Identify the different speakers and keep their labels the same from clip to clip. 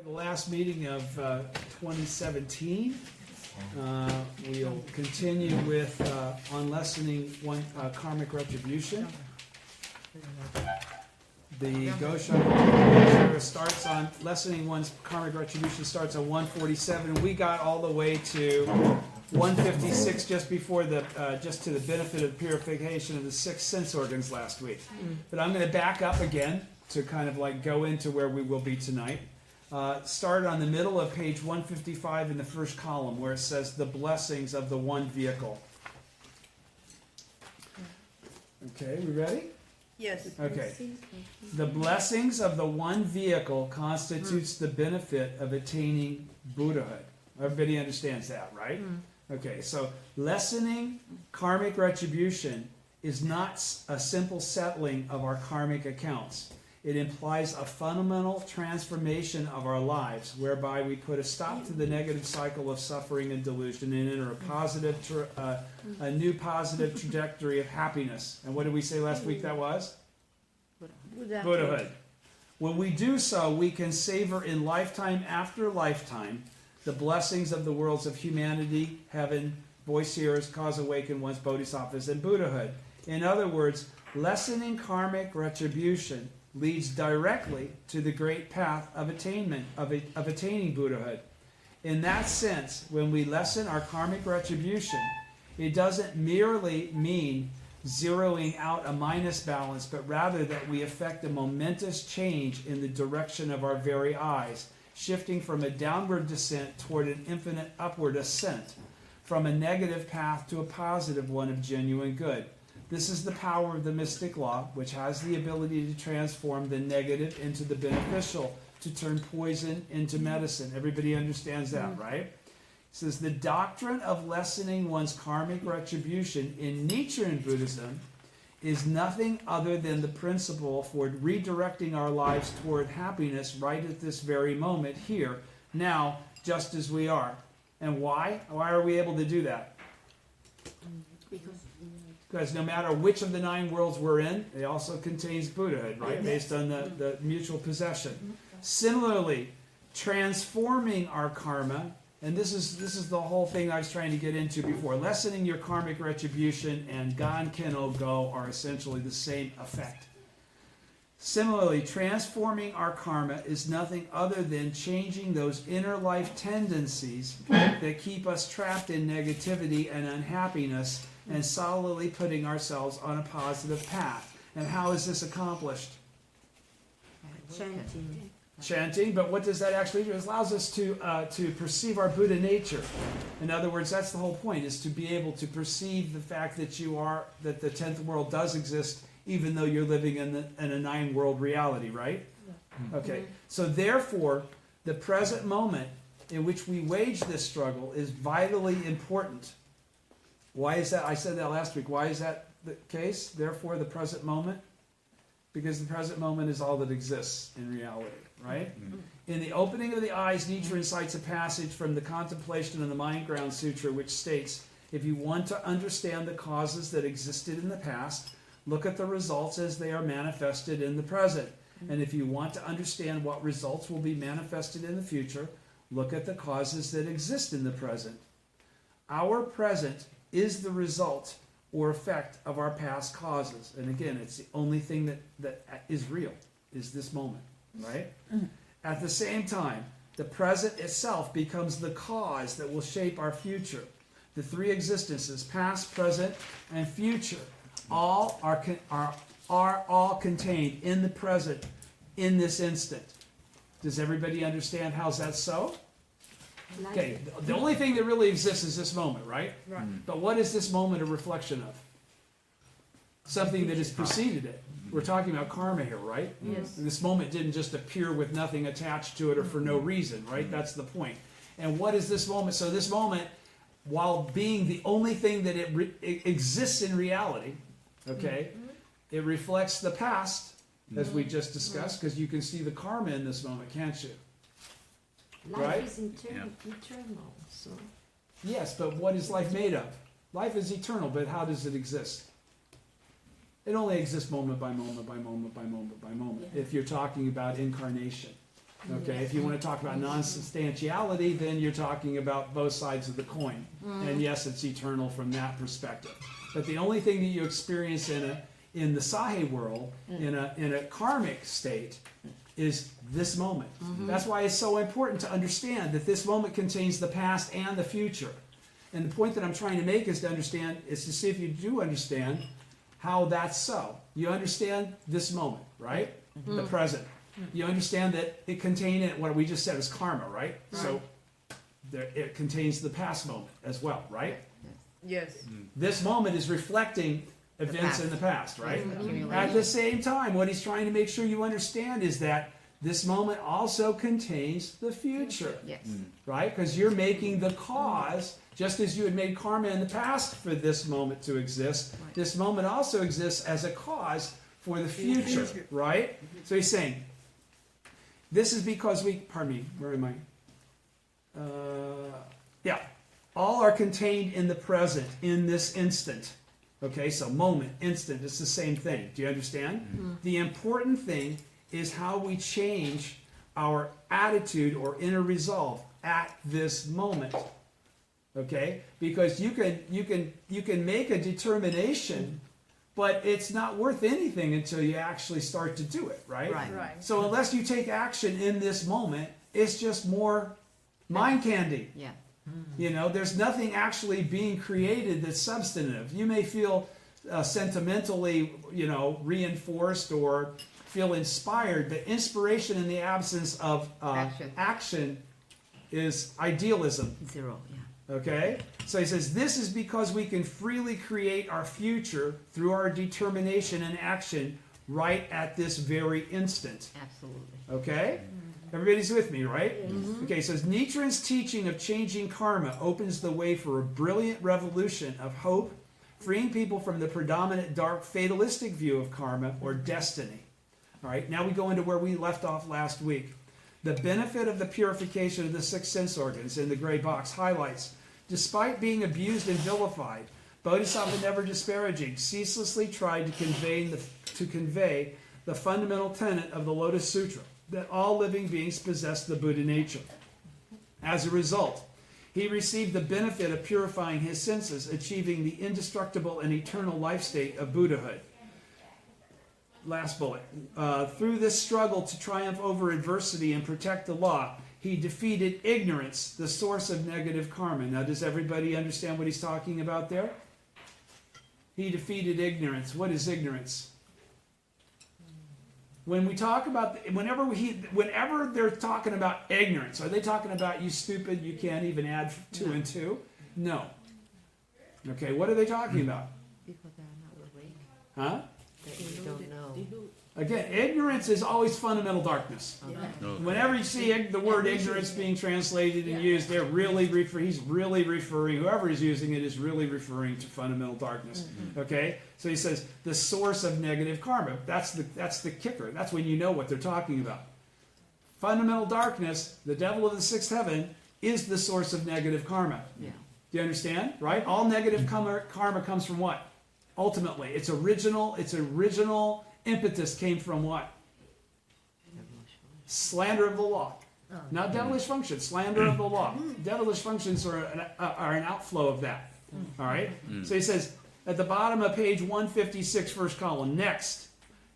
Speaker 1: The last meeting of 2017, we'll continue with on lessening one karmic retribution. The Gosho starts on lessening one's karmic retribution starts on 147. We got all the way to 156 just before the just to the benefit of purification of the 6 sense organs last week. But I'm going to back up again to kind of like go into where we will be tonight. Start on the middle of page 155 in the first column where it says the blessings of the one vehicle. Okay, we ready?
Speaker 2: Yes.
Speaker 1: Okay. The blessings of the one vehicle constitutes the benefit of attaining Buddhahood. Everybody understands that, right? Okay, so lessening karmic retribution is not a simple settling of our karmic accounts. It implies a fundamental transformation of our lives, whereby we put a stop to the negative cycle of suffering and delusion and enter a new positive trajectory of happiness. And what did we say last week that was? Buddhahood. When we do so, we can savor in lifetime after lifetime the blessings of the worlds of humanity, heaven, voice hearers, cause awakened ones, bodhisattvas, and Buddhahood. In other words, lessening karmic retribution leads directly to the great path of attainment, of attaining Buddhahood. In that sense, when we lessen our karmic retribution, it doesn't merely mean zeroing out a minus balance, but rather that we effect a momentous change in the direction of our very eyes, shifting from a downward descent toward an infinite upward ascent, from a negative path to a positive one of genuine good. This is the power of the mystic law, which has the ability to transform the negative into the beneficial, to turn poison into medicine. Everybody understands that, right? It says the doctrine of lessening one's karmic retribution in Nichiren Buddhism is nothing other than the principle for redirecting our lives toward happiness right at this very moment, here, now, just as we are. And why? Why are we able to do that? Because no matter which of the 9 worlds we're in, it also contains Buddhahood, right? Based on the mutual possession. Similarly, transforming our karma, and this is the whole thing I was trying to get into before. Lessening your karmic retribution and Gan Ken-o Go are essentially the same effect. Similarly, transforming our karma is nothing other than changing those inner life tendencies that keep us trapped in negativity and unhappiness, and solidly putting ourselves on a positive path. And how is this accomplished? Chanting, but what does that actually do? It allows us to perceive our Buddha nature. In other words, that's the whole point, is to be able to perceive the fact that that the 10th world does exist, even though you're living in a 9-world reality, right? Okay, so therefore, the present moment in which we wage this struggle is vitally important. Why is that? I said that last week. Why is that the case? Therefore, the present moment? Because the present moment is all that exists in reality, right? In the opening of the eyes, Nichiren cites a passage from the Contemplation of the Mind Ground Sutra, which states, if you want to understand the causes that existed in the past, look at the results as they are manifested in the present. And if you want to understand what results will be manifested in the future, look at the causes that exist in the present. Our present is the result or effect of our past causes. And again, it's the only thing that is real, is this moment, right? At the same time, the present itself becomes the cause that will shape our future. The 3 existences, past, present, and future, all are all contained in the present, in this instant. Does everybody understand how's that so? Okay, the only thing that really exists is this moment, right? But what is this moment a reflection of? Something that has preceded it. We're talking about karma here, right?
Speaker 2: Yes.
Speaker 1: And this moment didn't just appear with nothing attached to it or for no reason, right? That's the point. And what is this moment? So this moment, while being the only thing that it exists in reality, okay, it reflects the past, as we just discussed, because you can see the karma in this moment, can't you?
Speaker 3: Life is eternal, so...
Speaker 1: Yes, but what is life made of? Life is eternal, but how does it exist? It only exists moment by moment by moment by moment by moment, if you're talking about incarnation. Okay, if you want to talk about non-substantiality, then you're talking about both sides of the coin. And yes, it's eternal from that perspective. But the only thing that you experience in the Sahe world, in a karmic state, is this moment. That's why it's so important to understand that this moment contains the past and the future. And the point that I'm trying to make is to see if you do understand how that's so. You understand this moment, right? The present. You understand that it contains what we just said is karma, right? So it contains the past moment as well, right?
Speaker 2: Yes.
Speaker 1: This moment is reflecting events in the past, right? At the same time, what he's trying to make sure you understand is that this moment also contains the future,
Speaker 4: Yes.
Speaker 1: right? Because you're making the cause, just as you had made karma in the past for this moment to exist, this moment also exists as a cause for the future, right? So he's saying, this is because pardon me, where am I? All are contained in the present, in this instant. Okay, so moment, instant, it's the same thing. Do you understand? The important thing is how we change our attitude or inner resolve at this moment. Okay? Because you can make a determination, but it's not worth anything until you actually start to do it, right?
Speaker 2: Right.
Speaker 1: So unless you take action in this moment, it's just more mind candy.
Speaker 4: Yeah.
Speaker 1: You know, there's nothing actually being created that's substantive. You may feel sentimentally, reinforced or feel inspired, but inspiration in the absence of action is idealism.
Speaker 4: Zero. Yeah.
Speaker 1: Okay? So he says, this is because we can freely create our future through our determination and action right at this very instant.
Speaker 4: Absolutely.
Speaker 1: Okay? Everybody's with me, right? Okay, so Nichiren's teaching of changing karma opens the way for a brilliant revolution of hope, freeing people from the predominant dark fatalistic view of karma or destiny. All right, now we go into where we left off last week. The benefit of the purification of the six sense organs in the gray box highlights, despite being abused and vilified, Bodhisattva Never Disparaging ceaselessly tried to convey the fundamental tenet of the Lotus Sutra, that all living beings possess the Buddha nature. As a result, he received the benefit of purifying his senses, achieving the indestructible and eternal life state of Buddhahood. Last bullet. Through this struggle to triumph over adversity and protect the law, he defeated ignorance, the source of negative karma. Now, does everybody understand what he's talking about there? He defeated ignorance. What is ignorance? When we talk about, whenever they're talking about ignorance, are they talking about you stupid, you can't even add 2 and 2? No. Okay, what are they talking about?
Speaker 4: People that are not awake.
Speaker 1: Huh?
Speaker 4: That you don't know.
Speaker 1: Again, ignorance is always fundamental darkness.
Speaker 4: Okay.
Speaker 1: Whenever you see the word ignorance being translated and used, he's really referring, whoever is using it is really referring to fundamental darkness. Okay? So he says, the source of negative karma. That's the kicker. That's when you know what they're talking about. Fundamental darkness, the devil of the sixth heaven, is the source of negative karma.
Speaker 4: Yeah.
Speaker 1: Do you understand? Right? All negative karma comes from what? Ultimately, its original impetus came from what? Slander of the law. Not devilish function, slander of the law. Devilish functions are an outflow of that. All right? So he says, at the bottom of page 156, first column, next,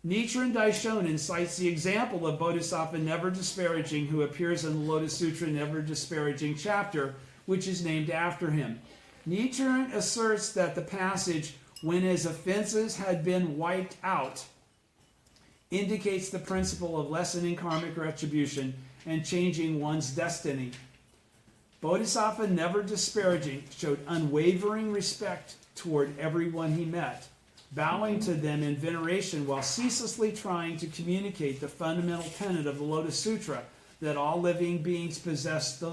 Speaker 1: Nichiren Daishonin cites the example of Bodhisattva Never Disparaging, who appears in the Lotus Sutra Never Disparaging chapter, which is named after him. Nichiren asserts that the passage, when his offenses had been wiped out, indicates the principle of lessening karmic retribution and changing one's destiny. Bodhisattva Never Disparaging showed unwavering respect toward everyone he met, bowing to them in veneration while ceaselessly trying to communicate the fundamental tenet of the Lotus Sutra, that all living beings possess the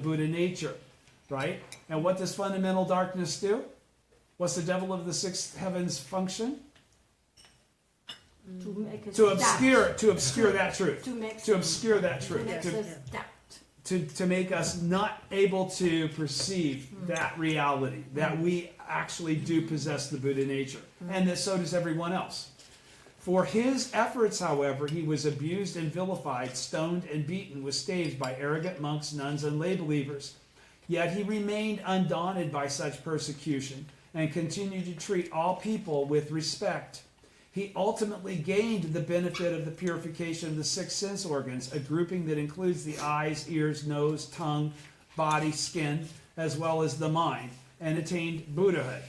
Speaker 1: Buddha nature. Right? And what does fundamental darkness do? What's the devil of the sixth heavens function? To obscure that truth. To obscure that truth. To make us not able to perceive that reality, that we actually do possess the Buddha nature, and that so does everyone else. For his efforts, however, he was abused and vilified, stoned and beaten with staves by arrogant monks, nuns, and lay believers. Yet he remained undaunted by such persecution and continued to treat all people with respect. He ultimately gained the benefit of the purification of the 6 sense organs, a grouping that includes the eyes, ears, nose, tongue, body, skin, as well as the mind, and attained Buddhahood.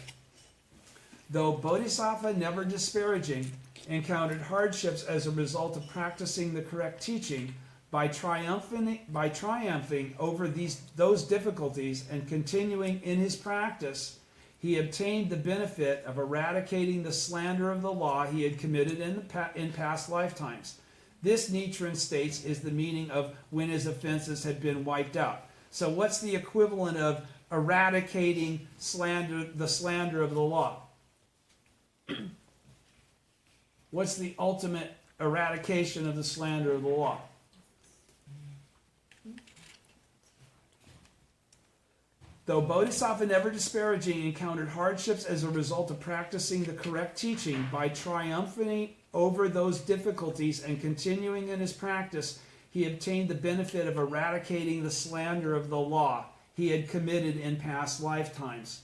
Speaker 1: Though Bodhisattva, never disparaging, encountered hardships as a result of practicing the correct teaching, by triumphing over those difficulties and continuing in his practice, he obtained the benefit of eradicating the slander of the law he had committed in past lifetimes. This, Nichiren states, is the meaning of when his offenses had been wiped out. So what's the equivalent of eradicating the slander of the law? What's the ultimate eradication of the slander of the law? Though Bodhisattva, never disparaging, encountered hardships as a result of practicing the correct teaching, by triumphing over those difficulties and continuing in his practice, he obtained the benefit of eradicating the slander of the law he had committed in past lifetimes.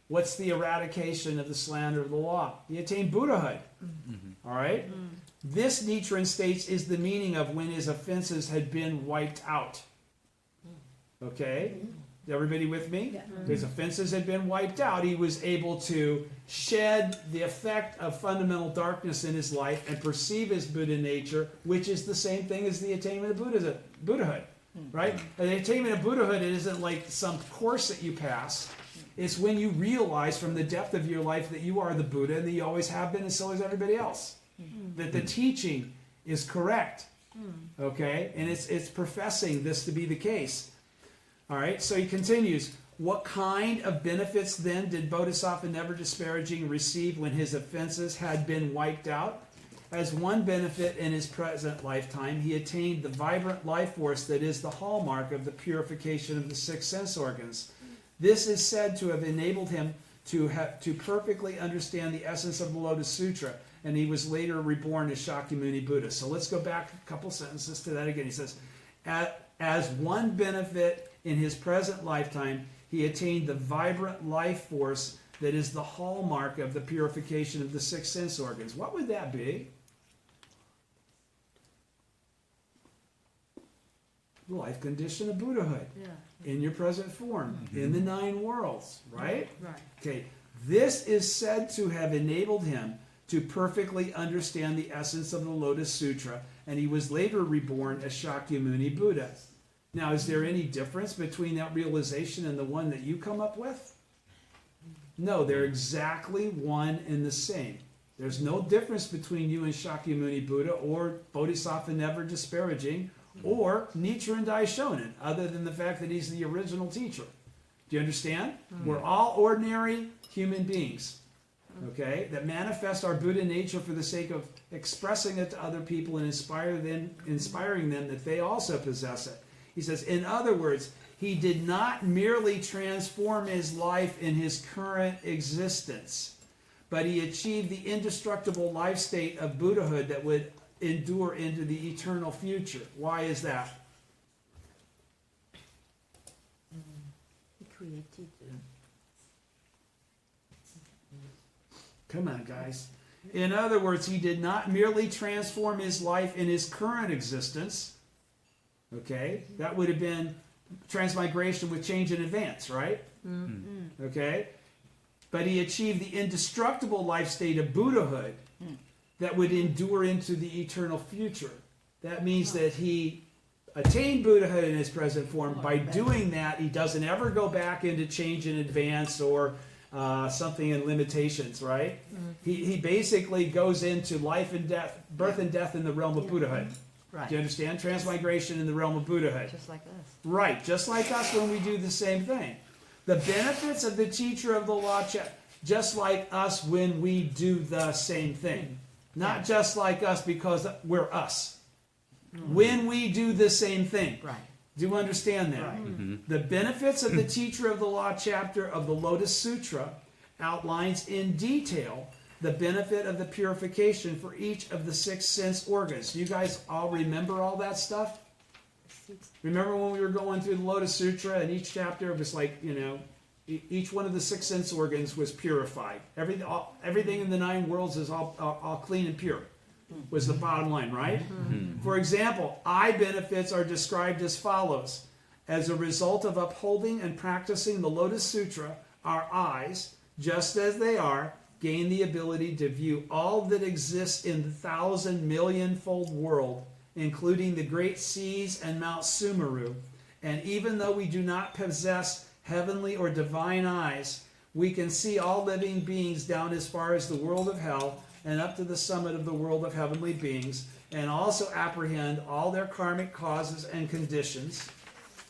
Speaker 1: What's the eradication of the slander of the law? He attained Buddhahood. Mm-hmm. All right? Mm. This, Nichiren states, is the meaning of when his offenses had been wiped out. Okay? Mm-hmm. Everybody with me? Yeah. His offenses had been wiped out. He was able to shed the effect of fundamental darkness in his life and perceive his Buddha nature, which is the same thing as the attainment of Buddhahood. Right? And the attainment of Buddhahood, it isn't like some course that you pass. It's when you realize from the depth of your life that you are the Buddha and that you always have been, and so is everybody else. That the teaching is correct. Okay? And it's professing this to be the case. All right, so he continues. What kind of benefits then did Bodhisattva, never disparaging, receive when his offenses had been wiped out? As one benefit in his present lifetime, he attained the vibrant life force that is the hallmark of the purification of the 6 sense organs. This is said to have enabled him to perfectly understand the essence of the Lotus Sutra, and he was later reborn as Shakyamuni Buddha. So let's go back a couple sentences to that again. He says, as one benefit in his present lifetime, he attained the vibrant life force that is the hallmark of the purification of the 6 sense organs. What would that be? The life condition of Buddhahood. Yeah. In your present form, in the 9 worlds, right? Right. Okay. This is said to have enabled him to perfectly understand the essence of the Lotus Sutra, and he was later reborn as Shakyamuni Buddha. Now, is there any difference between that realization and the one that you come up with? No, they're exactly one and the same. There's no difference between you and Shakyamuni Buddha or Bodhisattva, never disparaging, or Nichiren Daishonin, other than the fact that he's the original teacher. Do you understand? We're all ordinary human beings, okay, that manifest our Buddha nature for the sake of expressing it to other people and inspiring them that they also possess it. He says, in other words, he did not merely transform his life in his current existence, but he achieved the indestructible life state of Buddhahood that would endure into the eternal future. Why is that?
Speaker 3: He created them.
Speaker 1: Come on, guys. In other words, he did not merely transform his life in his current existence. Okay, that would have been transmigration with change in advance, right? Mm-hmm. Okay, but he achieved the indestructible life state of Buddhahood that would endure into the eternal future. That means that he attained Buddhahood in his present form. By doing that, he doesn't ever go back into change in advance or something in limitations, right? He basically goes into life and death, birth and death in the realm of Buddhahood. Right. Do you understand? Transmigration in the realm of Buddhahood.
Speaker 4: Just like us.
Speaker 1: Right, just like us when we do the same thing. The benefits of the teacher of the law, just like us when we do the same thing. Not just like us because we're us. When we do the same thing. Right. Do you understand that? Right. Mm-hmm. The benefits of the teacher of the law chapter of the Lotus Sutra outlines in detail the benefit of the purification for each of the 6 sense organs. You guys all remember all that stuff? Remember when we were going through the Lotus Sutra, and each chapter was like, each one of the 6 sense organs was purified. Everything in the 9 worlds is all clean and pure, was the bottom line, right? For example, eye benefits are described as follows. As a result of upholding and practicing the Lotus Sutra, our eyes, just as they are, gain the ability to view all that exists in the 1,000,000,000-fold world, including the great seas and Mount Sumeru. And even though we do not possess heavenly or divine eyes, we can see all living beings down as far as the world of hell and up to the summit of the world of heavenly beings, and also apprehend all their karmic causes and conditions,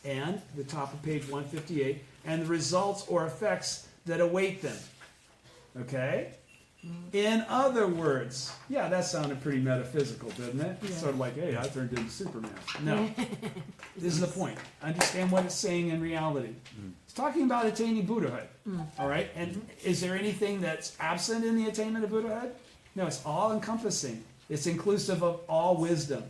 Speaker 1: and the top of page 158, and the results or effects that await them. Okay? In other words, yeah, that sounded pretty metaphysical, didn't it?
Speaker 3: Yeah.
Speaker 1: Sort of like, hey, I turned into Superman. No. This is the point. Understand what it's saying in reality. It's talking about attaining Buddhahood. All right? And is there anything that's absent in the attainment of Buddhahood? No, it's all-encompassing. It's inclusive of all wisdom.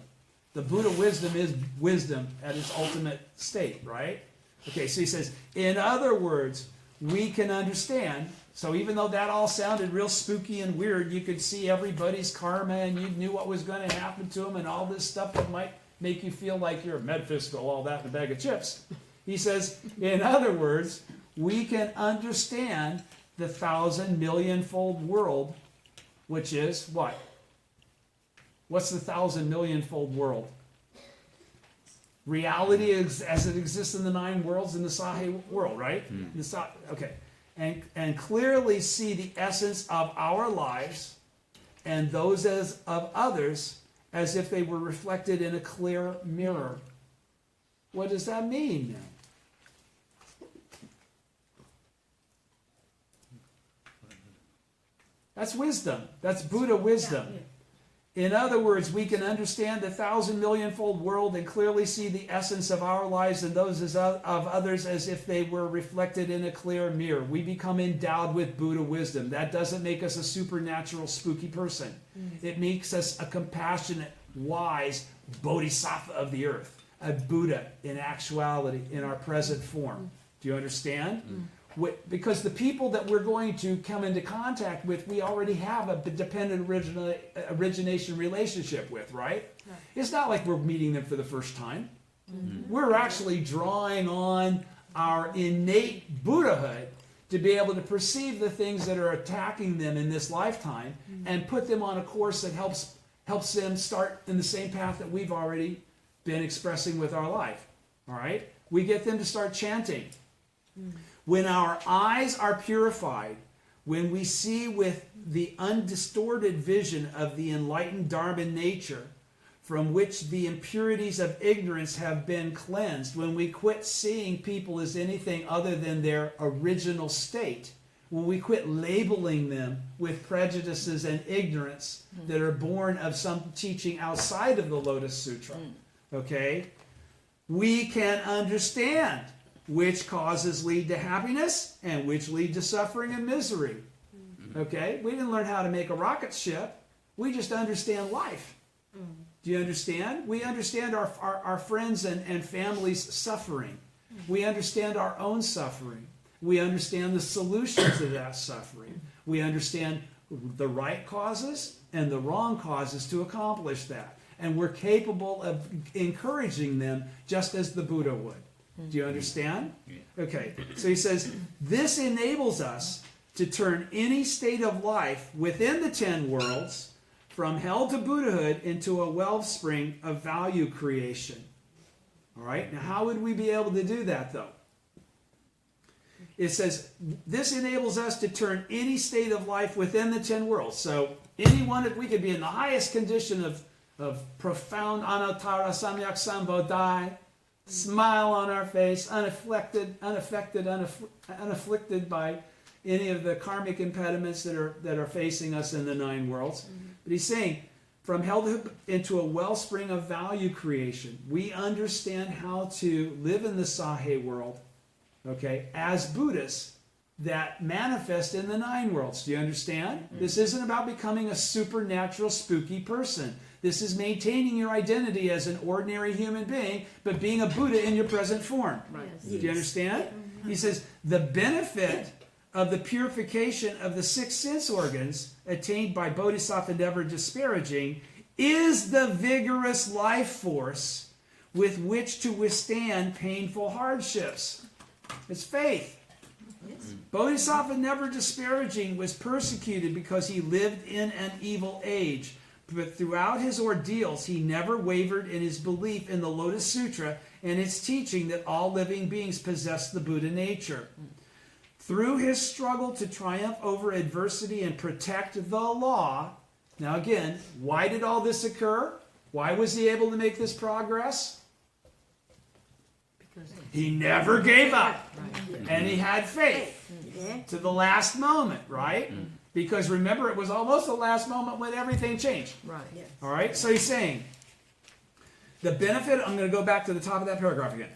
Speaker 1: The Buddha wisdom is wisdom at its ultimate state, right? Okay, so he says, in other words, we can understand. So even though that all sounded real spooky and weird, you could see everybody's karma and you knew what was going to happen to them and all this stuff that might make you feel like you're metaphysical, all that in a bag of chips. He says, in other words, we can understand the 1,000,000,000-fold world, which is what? What's the 1,000,000,000-fold world? Reality as it exists in the 9 worlds in the Sahe world, right? Okay. And clearly see the essence of our lives and those of others as if they were reflected in a clear mirror. What does that mean then? That's wisdom. That's Buddha wisdom. In other words, we can understand the 1,000,000,000-fold world and clearly see the essence of our lives and those of others as if they were reflected in a clear mirror. We become endowed with Buddha wisdom. That doesn't make us a supernatural, spooky person. It makes us a compassionate, wise Bodhisattva of the earth, a Buddha in actuality, in our present form. Do you understand? Because the people that we're going to come into contact with, we already have a dependent origination relationship with, right? It's not like we're meeting them for the first time. We're actually drawing on our innate Buddhahood to be able to perceive the things that are attacking them in this lifetime and put them on a course that helps them start in the same path that we've already been expressing with our life. All right? We get them to start chanting. When our eyes are purified, when we see with the undistorted vision of the enlightened Dharma nature, from which the impurities of ignorance have been cleansed, when we quit seeing people as anything other than their original state, when we quit labeling them with prejudices and ignorance that are born of some teaching outside of the Lotus Sutra, okay, we can understand which causes lead to happiness and which lead to suffering and misery. Okay? We didn't learn how to make a rocket ship. We just understand life. Do you understand? We understand our friends and families' suffering. We understand our own suffering. We understand the solutions to that suffering. We understand the right causes and the wrong causes to accomplish that. And we're capable of encouraging them just as the Buddha would. Do you understand? Okay, so he says, this enables us to turn any state of life within the 10 worlds from hell to Buddhahood into a wellspring of value creation. All right, now how would we be able to do that though? It says, this enables us to turn any state of life within the 10 worlds. So anyone, we could be in the highest condition of profound anattara samyak sambodhi, smile on our face, unafflicted by any of the karmic impediments that are facing us in the 9 worlds. But he's saying, from hell into a wellspring of value creation, we understand how to live in the Sahe world, okay, as Buddhists, that manifest in the 9 worlds. Do you understand? This isn't about becoming a supernatural, spooky person. This is maintaining your identity as an ordinary human being, but being a Buddha in your present form.
Speaker 3: Yes.
Speaker 1: Do you understand? He says, the benefit of the purification of the 6 sense organs attained by Bodhisattva never disparaging is the vigorous life force with which to withstand painful hardships. It's faith.
Speaker 3: Yes.
Speaker 1: Bodhisattva never disparaging was persecuted because he lived in an evil age. But throughout his ordeals, he never wavered in his belief in the Lotus Sutra and its teaching that all living beings possess the Buddha nature. Through his struggle to triumph over adversity and protect the law. Now again, why did all this occur? Why was he able to make this progress?
Speaker 3: Because
Speaker 1: He never gave up.
Speaker 4: Right.
Speaker 1: And he had faith
Speaker 3: yeah.
Speaker 1: to the last moment, right? Because remember, it was almost the last moment when everything changed.
Speaker 4: Right.
Speaker 3: Yes.
Speaker 1: All right? So he's saying, the benefit, I'm going to go back to the top of that paragraph again.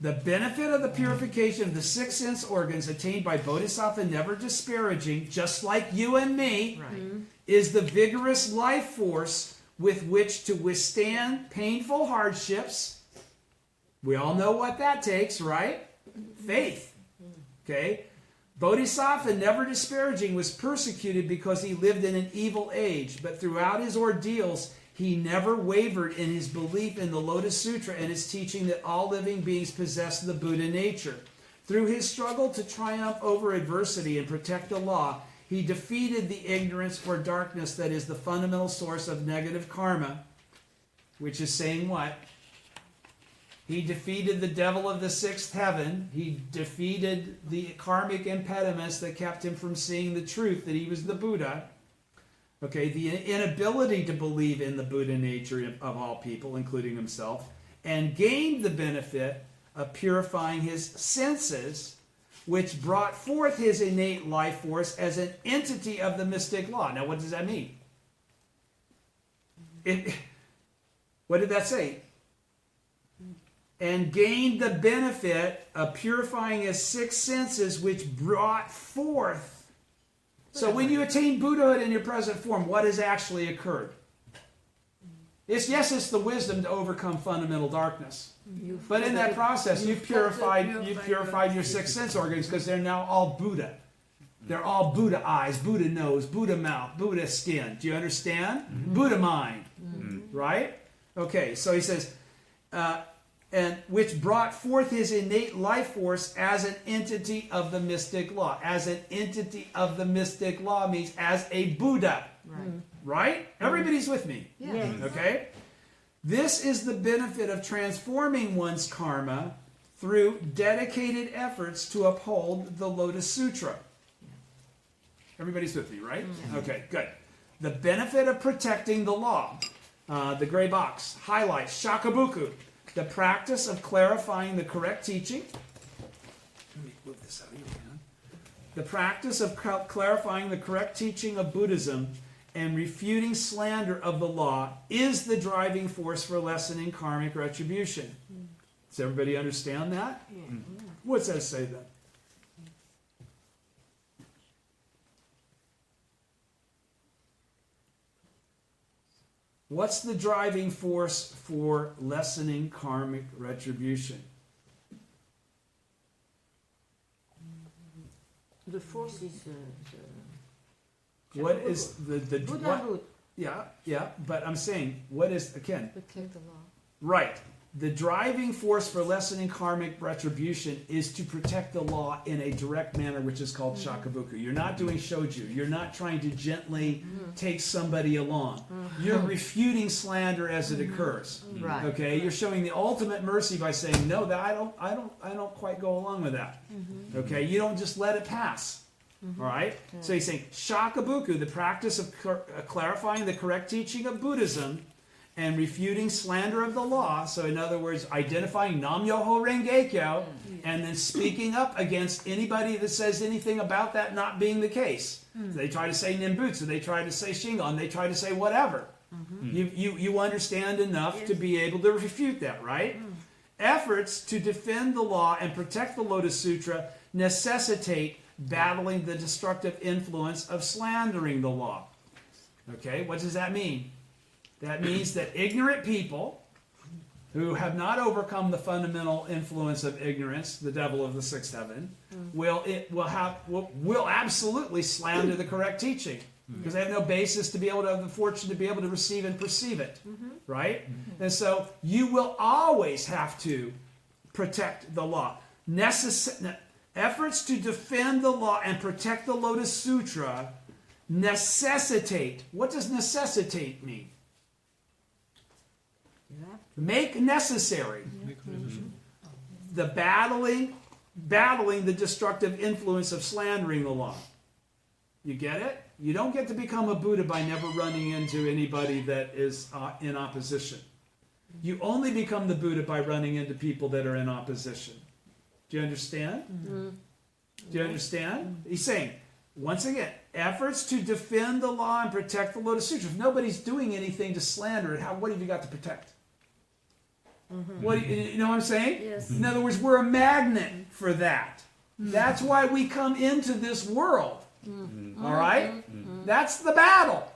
Speaker 1: The benefit of the purification of the 6 sense organs attained by Bodhisattva never disparaging, just like you and me,
Speaker 4: Right.
Speaker 1: is the vigorous life force with which to withstand painful hardships. We all know what that takes, right? Faith. Okay? Bodhisattva, never disparaging, was persecuted because he lived in an evil age, but throughout his ordeals, he never wavered in his belief in the Lotus Sutra and its teaching that all living beings possess the Buddha nature. Through his struggle to triumph over adversity and protect the law, he defeated the ignorance or darkness that is the fundamental source of negative karma, which is saying what? He defeated the devil of the 6th heaven. He defeated the karmic impediments that kept him from seeing the truth that he was the Buddha. Okay, the inability to believe in the Buddha nature of all people, including himself, and gained the benefit of purifying his senses, which brought forth his innate life force as an entity of the mystic law. Now, what does that mean? What did that say? And gained the benefit of purifying his 6 senses, which brought forth. So when you attain Buddhahood in your present form, what has actually occurred? It's the wisdom to overcome fundamental darkness. But in that process, you've purified your 6 sense organs because they're now all Buddha. They're all Buddha eyes, Buddha nose, Buddha mouth, Buddha skin. Do you understand? Buddha mind. Right? Okay, so he says, and which brought forth his innate life force as an entity of the mystic law. As an entity of the mystic law means as a Buddha.
Speaker 4: Right.
Speaker 1: Right? Everybody's with me.
Speaker 4: Yeah.
Speaker 3: Yes.
Speaker 1: Okay? This is the benefit of transforming one's karma through dedicated efforts to uphold the Lotus Sutra. Everybody's with me, right? Okay, good. The benefit of protecting the law. The gray box highlights Shakubuku. The practice of clarifying the correct teaching. Let me move this out of here, man. The practice of clarifying the correct teaching of Buddhism and refuting slander of the law is the driving force for lessening karmic retribution. Does everybody understand that?
Speaker 3: Yeah.
Speaker 1: What's that say then? What's the driving force for lessening karmic retribution?
Speaker 3: The force is
Speaker 1: What is the what?
Speaker 3: Buddhahood.
Speaker 1: Yeah, but I'm saying, what is, again,
Speaker 4: Protect the law.
Speaker 1: right. The driving force for lessening karmic retribution is to protect the law in a direct manner, which is called Shakubuku. You're not doing shoju. You're not trying to gently take somebody along. You're refuting slander as it occurs.
Speaker 4: Right.
Speaker 1: Okay, you're showing the ultimate mercy by saying, no, that I don't quite go along with that. Okay, you don't just let it pass. All right. So he's saying Shakubuku, the practice of clarifying the correct teaching of Buddhism and refuting slander of the law. So in other words, identifying Nam-myoho Renge-kyo and then speaking up against anybody that says anything about that not being the case. So they try to say Nimbutsu, they try to say Shingon, they try to say whatever. You understand enough to be able to refute that, right? Efforts to defend the law and protect the Lotus Sutra necessitate battling the destructive influence of slandering the law. Okay, what does that mean? That means that ignorant people who have not overcome the fundamental influence of ignorance, the devil of the sixth heaven, will absolutely slander the correct teaching because they have no basis to be able to have the fortune to be able to receive and perceive it, right? And so you will always have to protect the law. Efforts to defend the law and protect the Lotus Sutra necessitate. What does necessitate mean? Make necessary. The battling the destructive influence of slandering the law. You get it? You don't get to become a Buddha by never running into anybody that is in opposition. You only become the Buddha by running into people that are in opposition. Do you understand? Do you understand? He's saying, once again, efforts to defend the law and protect the Lotus Sutra. If nobody's doing anything to slander it, what have you got to protect? What you know what I'm saying?
Speaker 3: Yes.
Speaker 1: In other words, we're a magnet for that. That's why we come into this world. All right? That's the battle.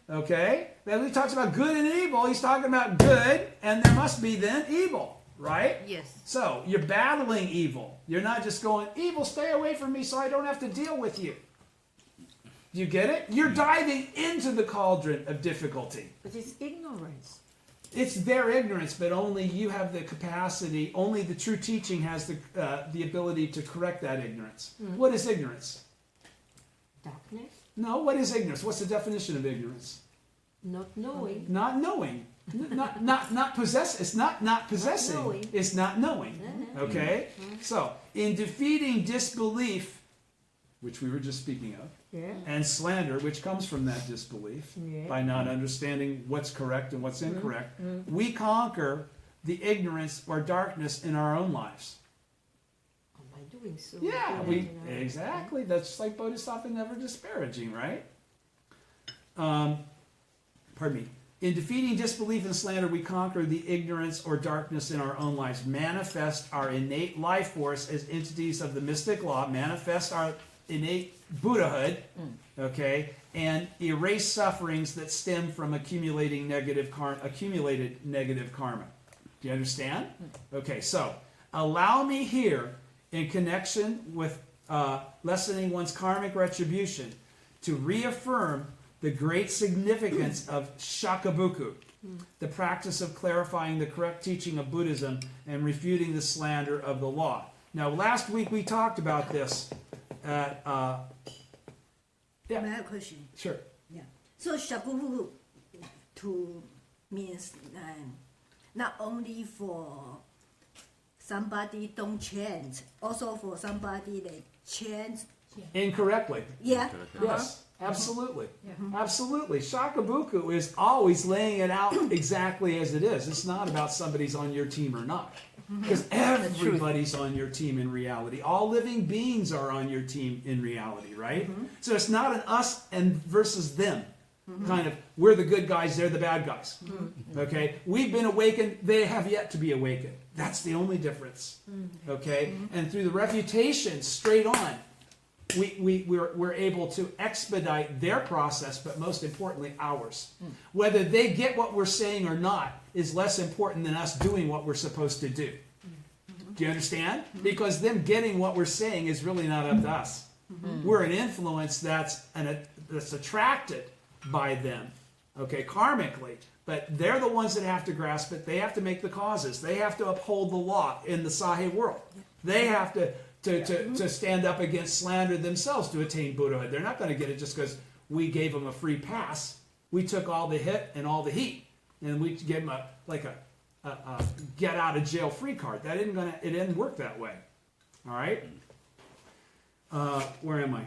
Speaker 1: Okay? Then he talks about good and evil. He's talking about good, and there must be then evil. Right?
Speaker 3: Yes.
Speaker 1: So, you're battling evil. You're not just going, evil, stay away from me so I don't have to deal with you. Do you get it? You're diving into the cauldron of difficulty.
Speaker 3: But it's ignorance.
Speaker 1: It's their ignorance, but only you have the capacity, only the true teaching has the ability to correct that ignorance. What is ignorance?
Speaker 3: Darkness.
Speaker 1: No, what is ignorance? What's the definition of ignorance?
Speaker 3: Not knowing.
Speaker 1: Not knowing. Not possess. It's not possessing.
Speaker 3: Not knowing.
Speaker 1: It's not knowing. Okay? So, in defeating disbelief, which we were just speaking of, and slander, which comes from that disbelief, by not understanding what's correct and what's incorrect, we conquer the ignorance or darkness in our own lives.
Speaker 3: By doing so.
Speaker 1: Yeah, exactly. That's like Bodhisattva never disparaging, right? Pardon me. In defeating disbelief and slander, we conquer the ignorance or darkness in our own lives, manifest our innate life force as entities of the mystic law, manifest our innate Buddhahood, okay, and erase sufferings that stem from accumulated negative karma. Do you understand? Okay, so allow me here, in connection with lessening one's karmic retribution, to reaffirm the great significance of Shakubuku, the practice of clarifying the correct teaching of Buddhism and refuting the slander of the law. Now, last week we talked about this at...
Speaker 2: I have a question.
Speaker 1: Sure.
Speaker 2: Yeah. So Shakubuku means not only for somebody don't chant, also for somebody that chants.
Speaker 1: Incorrectly.
Speaker 2: Yeah.
Speaker 1: Yes. Absolutely. Absolutely. Shakubuku is always laying it out exactly as it is. It's not about somebody's on your team or not. Because everybody's on your team in reality. All living beings are on your team in reality, right? So it's not an us and versus them. Kind of, we're the good guys, they're the bad guys. Okay? We've been awakened, they have yet to be awakened. That's the only difference. Okay? And through the refutation, straight on, we're able to expedite their process, but most importantly, ours. Whether they get what we're saying or not is less important than us doing what we're supposed to do. Do you understand? Because them getting what we're saying is really not up to us. We're an influence that's attracted by them, okay, karmically. But they're the ones that have to grasp it. They have to make the causes. They have to uphold the law in the Sahe world. They have to stand up against slander themselves to attain Buddhahood. They're not going to get it just because we gave them a free pass. We took all the hit and all the heat, and we gave them a get out of jail free card. It didn't work that way. All right. Where am I?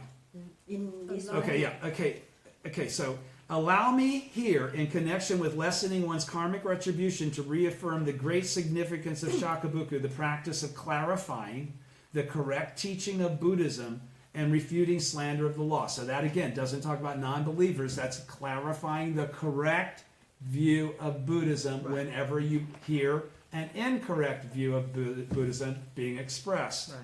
Speaker 2: In this
Speaker 1: Okay. Yeah. Okay. So allow me here, in connection with lessening one's karmic retribution, to reaffirm the great significance of Shakubuku, the practice of clarifying the correct teaching of Buddhism and refuting slander of the law. So that, again, doesn't talk about non-believers. That's clarifying the correct view of Buddhism whenever you hear an incorrect view of Buddhism being expressed.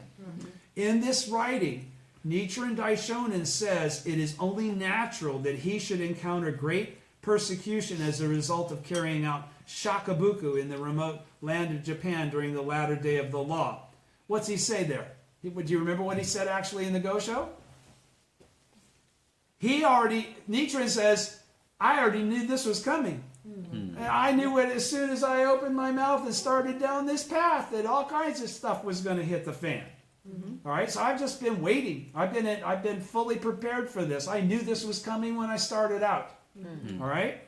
Speaker 1: In this writing, Nichiren Daishonin says it is only natural that he should encounter great persecution as a result of carrying out Shakubuku in the remote land of Japan during the latter day of the law. What's he say there? Do you remember what he said actually in the Gosho? Nichiren says, I already knew this was coming. Mm-hmm. I knew it as soon as I opened my mouth and started down this path that all kinds of stuff was going to hit the fan. Mm-hmm. All right, so I've just been waiting. I've been fully prepared for this. I knew this was coming when I started out. Mm-hmm. All right?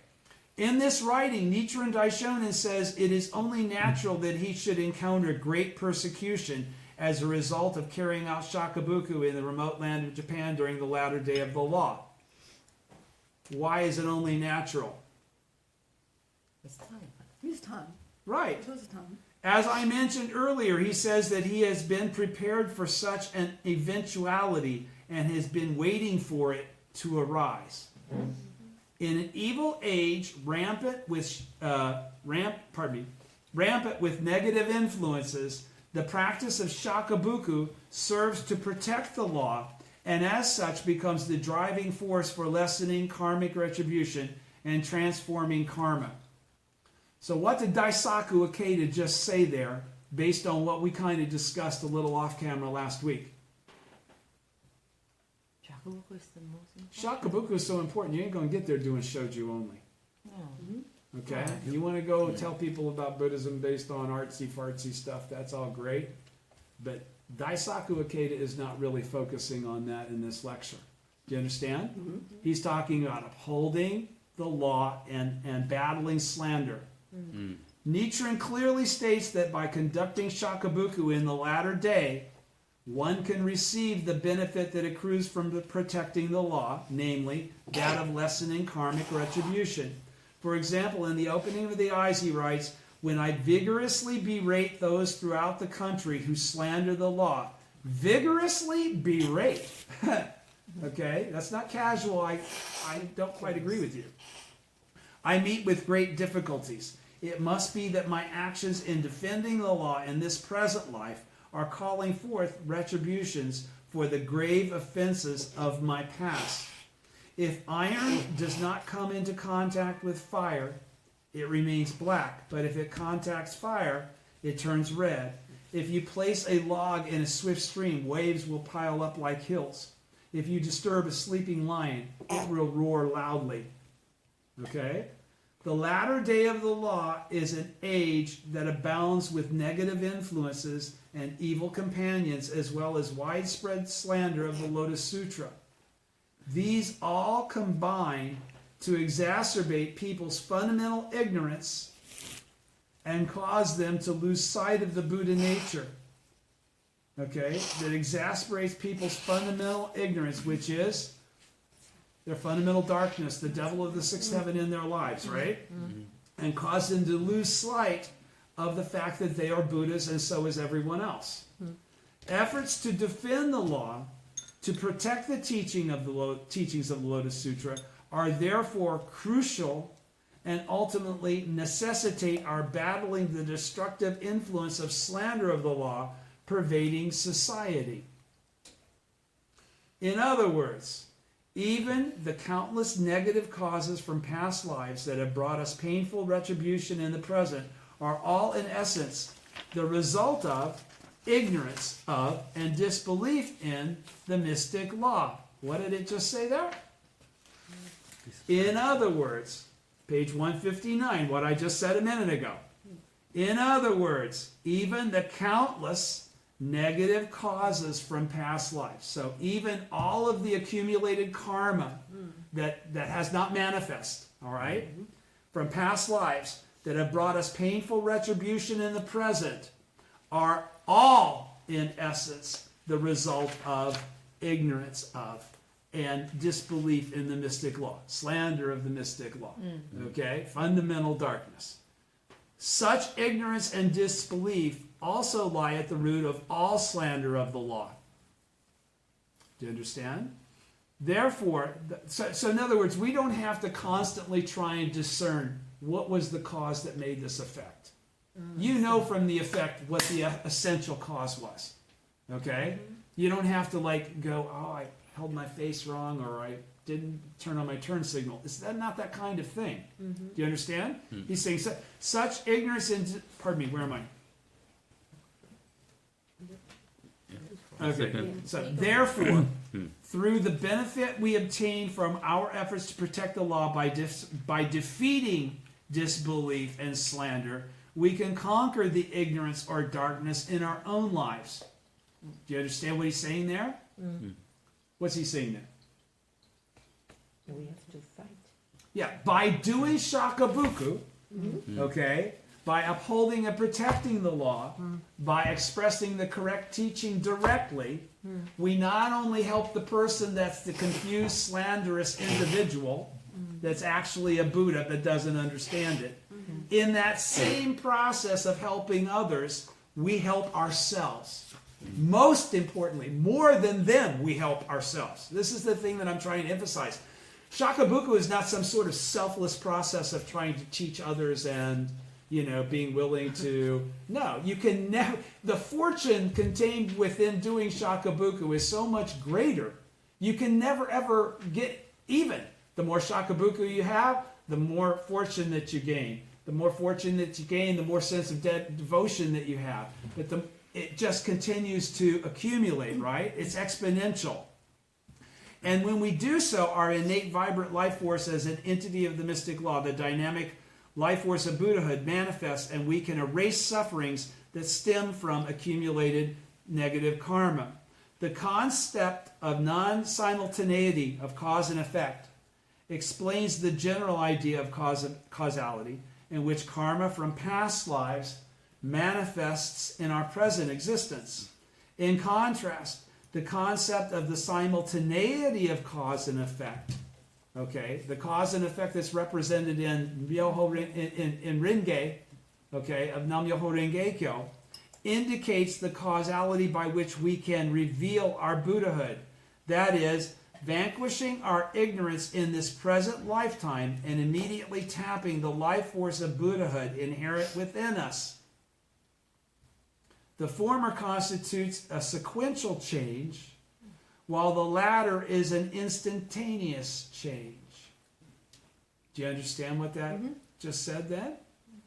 Speaker 1: In this writing, Nichiren Daishonin says it is only natural that he should encounter great persecution as a result of carrying out Shakubuku in the remote land of Japan during the latter day of the law. Why is it only natural?
Speaker 4: It's time.
Speaker 2: This time.
Speaker 1: Right.
Speaker 2: This time.
Speaker 1: As I mentioned earlier, he says that he has been prepared for such an eventuality and has been waiting for it to arise. In an evil age rampant with negative influences, the practice of Shakubuku serves to protect the law, and as such becomes the driving force for lessening karmic retribution and transforming karma. So what did Daisaku Ikeda just say there, based on what we kind of discussed a little off camera last week?
Speaker 4: Shakubuku is the most important.
Speaker 1: Shakubuku is so important, you ain't going to get there doing shoju only.
Speaker 4: No.
Speaker 1: Okay? You want to go tell people about Buddhism based on artsy-fartsy stuff, that's all great. But Daisaku Ikeda is not really focusing on that in this lecture. Do you understand? Mm-hmm. He's talking about upholding the law and battling slander. Mm-hmm. Nichiren clearly states that by conducting Shakubuku in the latter day, one can receive the benefit that accrues from protecting the law, namely that of lessening karmic retribution. For example, in the opening of the eyes, he writes, when I vigorously berate those throughout the country who slander the law. Vigorously berate. Okay, that's not casual. I don't quite agree with you. I meet with great difficulties. It must be that my actions in defending the law in this present life are calling forth retributions for the grave offenses of my past. If iron does not come into contact with fire, it remains black, but if it contacts fire, it turns red. If you place a log in a swift stream, waves will pile up like hills. If you disturb a sleeping lion, it will roar loudly. Okay? The latter day of the law is an age that abounds with negative influences and evil companions, as well as widespread slander of the Lotus Sutra. These all combine to exacerbate people's fundamental ignorance and cause them to lose sight of the Buddha nature. Okay? That exasperates people's fundamental ignorance, which is their fundamental darkness, the devil of the sixth heaven in their lives, right? Mm-hmm. And cause them to lose sight of the fact that they are Buddhas and so is everyone else. Mm-hmm. Efforts to defend the law, to protect the teachings of the Lotus Sutra, are therefore crucial and ultimately necessitate our battling the destructive influence of slander of the law pervading society. In other words, even the countless negative causes from past lives that have brought us painful retribution in the present are all in essence the result of ignorance of and disbelief in the mystic law. What did it just say there? In other words, page 159, what I just said a minute ago. In other words, even the countless negative causes from past lives. So even all of the accumulated karma that has not manifest, all right, from past lives that have brought us painful retribution in the present are all, in essence, the result of ignorance of and disbelief in the mystic law, slander of the mystic law, okay, fundamental darkness. Such ignorance and disbelief also lie at the root of all slander of the law. Do you understand? Therefore, so in other words, we don't have to constantly try and discern what was the cause that made this effect. You know from the effect what the essential cause was. Okay? You don't have to like go, oh, I held my face wrong, or I didn't turn on my turn signal. It's not that kind of thing. Do you understand? He's saying such ignorance and, pardon me, where am I? Okay. So therefore, through the benefit we obtain from our efforts to protect the law by defeating disbelief and slander, we can conquer the ignorance or darkness in our own lives. Do you understand what he's saying there? What's he saying there?
Speaker 3: We have to fight.
Speaker 1: Yeah, by doing Shakubuku, okay, by upholding and protecting the law, by expressing the correct teaching directly, we not only help the person that's the confused, slanderous individual that's actually a Buddha that doesn't understand it. In that same process of helping others, we help ourselves. Most importantly, more than them, we help ourselves. This is the thing that I'm trying to emphasize. Shakubuku is not some sort of selfless process of trying to teach others and, being willing to... No, you can never... The fortune contained within doing Shakubuku is so much greater. You can never, ever get even. The more Shakubuku you have, the more fortune that you gain. The more fortune that you gain, the more sense of devotion that you have. But it just continues to accumulate, right? It's exponential. And when we do so, our innate vibrant life force as an entity of the mystic law, the dynamic life force of Buddhahood, manifests, and we can erase sufferings that stem from accumulated negative karma. The concept of non-simultaneity of cause and effect explains the general idea of causality, in which karma from past lives manifests in our present existence. In contrast, the concept of the simultaneity of cause and effect, okay, the cause and effect that's represented in Renge, okay, of Nam Myoho Renge Kyo, indicates the causality by which we can reveal our Buddhahood. That is, vanquishing our ignorance in this present lifetime and immediately tapping the life force of Buddhahood inherent within us. The former constitutes a sequential change, while the latter is an instantaneous change. Do you understand what that just said then?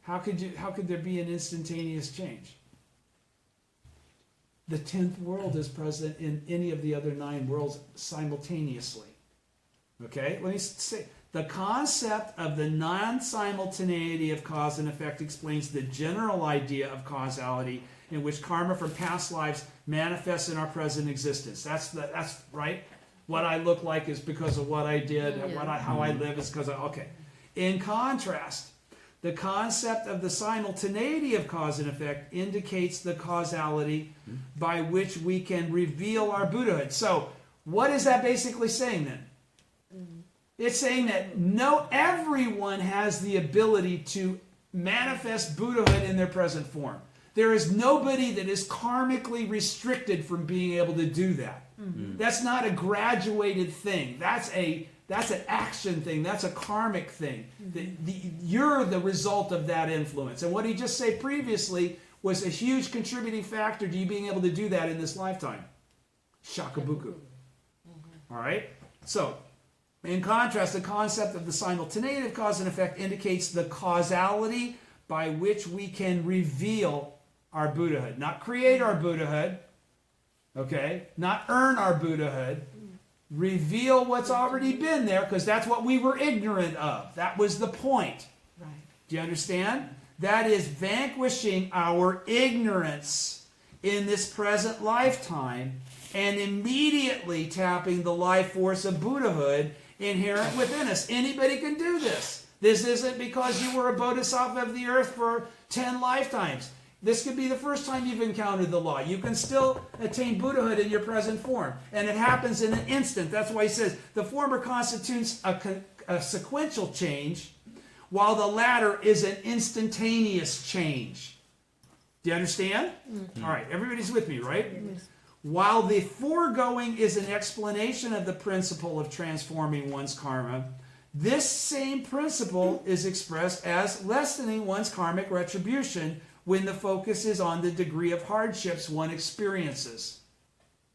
Speaker 1: How could there be an instantaneous change? The 10th world is present in any of the other 9 worlds simultaneously. Okay? Let me say, the concept of the non-simultaneity of cause and effect explains the general idea of causality in which karma from past lives manifests in our present existence. That's right. What I look like is because of what I did, and how I live is because of... Okay. In contrast, the concept of the simultaneity of cause and effect indicates the causality by which we can reveal our Buddhahood. So, what is that basically saying then? It's saying that everyone has the ability to manifest Buddhahood in their present form. There is nobody that is karmically restricted from being able to do that. That's not a graduated thing. That's an action thing. That's a karmic thing. You're the result of that influence. And what he just said previously was a huge contributing factor to you being able to do that in this lifetime. Shakubuku. All right? So, in contrast, the concept of the simultaneity of cause and effect indicates the causality by which we can reveal our Buddhahood. Not create our Buddhahood, okay? Not earn our Buddhahood. Reveal what's already been there, because that's what we were ignorant of. That was the point.
Speaker 3: Right.
Speaker 1: Do you understand? That is vanquishing our ignorance in this present lifetime and immediately tapping the life force of Buddhahood inherent within us. Anybody can do this. This isn't because you were a Bodhisattva of the earth for 10 lifetimes. This could be the first time you've encountered the law. You can still attain Buddhahood in your present form. And it happens in an instant. That's why he says the former constitutes a sequential change, while the latter is an instantaneous change. Do you understand? All right, everybody's with me, right? While the foregoing is an explanation of the principle of transforming one's karma, this same principle is expressed as lessening one's karmic retribution when the focus is on the degree of hardships one experiences.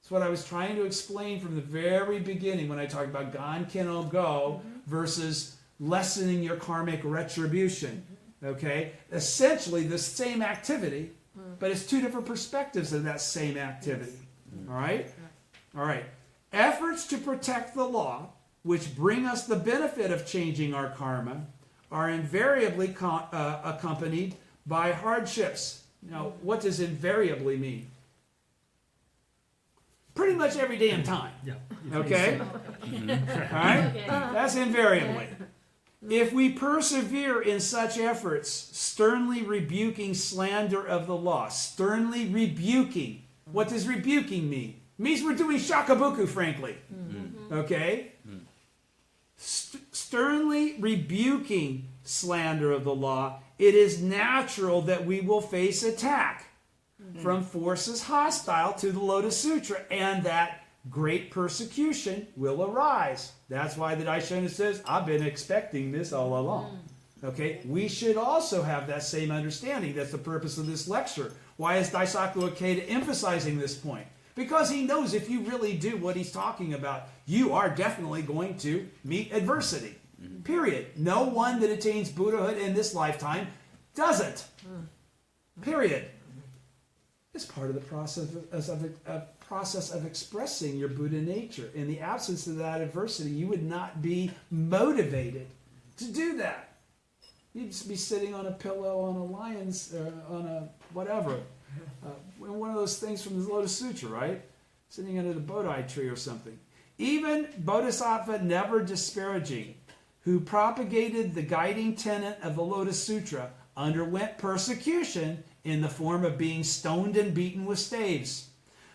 Speaker 1: It's what I was trying to explain from the very beginning when I talked about Gan Keno Go versus lessening your karmic retribution. Okay? Essentially the same activity, but it's two different perspectives of that same activity. All right? All right. Efforts to protect the law, which bring us the benefit of changing our karma, are invariably accompanied by hardships. Now, what does invariably mean? Pretty much every damn time.
Speaker 5: Yeah.
Speaker 1: Okay? All right? That's invariably. If we persevere in such efforts, sternly rebuking slander of the law, sternly rebuking. What does rebuking mean? It means we're doing Shakubuku, frankly. Okay? Sternly rebuking slander of the law, it is natural that we will face attack from forces hostile to the Lotus Sutra, and that great persecution will arise. That's why the Daishonin says, I've been expecting this all along. Okay? We should also have that same understanding. That's the purpose of this lecture. Why is Daisaku Ikeda emphasizing this point? Because he knows if you really do what he's talking about, you are definitely going to meet adversity. Period. No one that attains Buddhahood in this lifetime doesn't. Period. It's part of the process of expressing your Buddha nature. In the absence of that adversity, you would not be motivated to do that. You'd just be sitting on a pillow on a lion's, on a whatever. One of those things from the Lotus Sutra, right? Sitting under the Bodhi tree or something. Even Bodhisattva never disparaging, who propagated the guiding tenet of the Lotus Sutra, underwent persecution in the form of being stoned and beaten with staves.